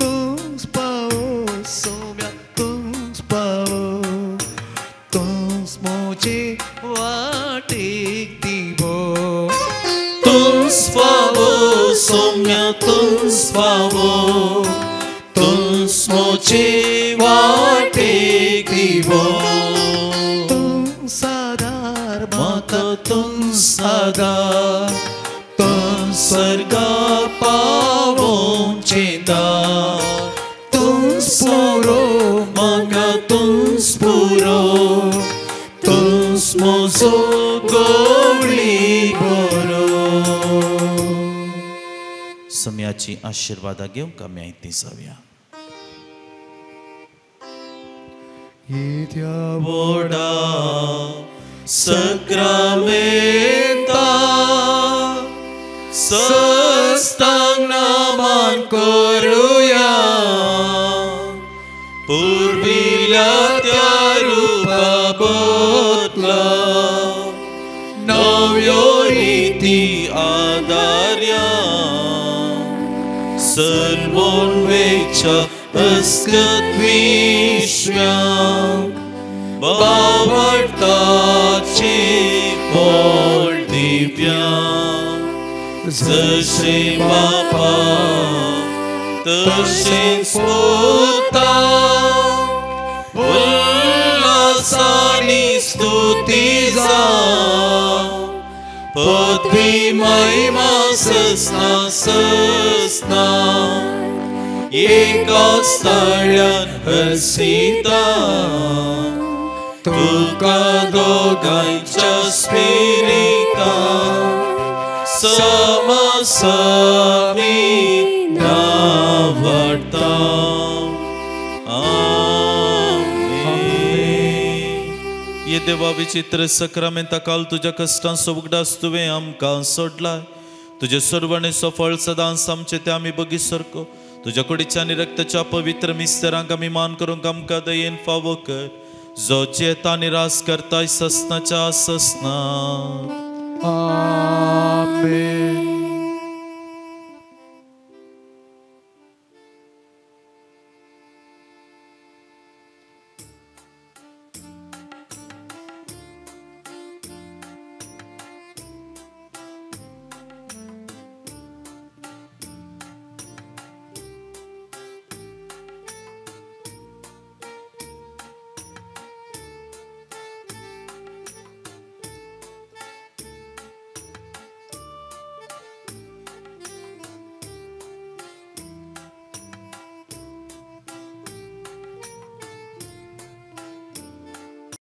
तुस पावो सोम्या तुस पावो तुस मोचे वाटेक दिवो तुमस फावो सौम्या तुमस फावो तुमस मोचे वाटेक दिवो तुमसादार म्हाका तुमसादार तुमसर्गात पावोचें दार तुमस्पुरो म्हाका तुमस्पुरो तुमस म्हजो गवळी बरो सम्याची आशिर्वादा घेवंक आमी आयती जावया येद्या वोडा सक्रामेंता सस्तांग नामान करूया पूर्विल्या त्या रूपा बदला नव्यो रीती आदार्या सर्वोन वेच्या अस्कत विश्व्या बावडताचे पोळ दिव्या जशे बापा तशेंच पुता उल्हासानी स्तुती जाव पदवी महिमा ससना ससना एकाच तळ्यान हसिता तुका दोगांच्या स्पिरिता समासमी नावडता ये देवा विचित्र सक्रामेंता काल तुझ्या कष्टांचो उगडास तुवें आमकां सोडला तुझे सर्वांनी सफळ सदांच आमचे ते आम्ही बघी सरको तुझ्या कुडीच्या आणि रक्ताच्या पवित्र मिस्तरांक आम्ही मान करूंक आमकां दयेन फावो कर जो चेता निराश करताय ससनाच्या ससना आमेन.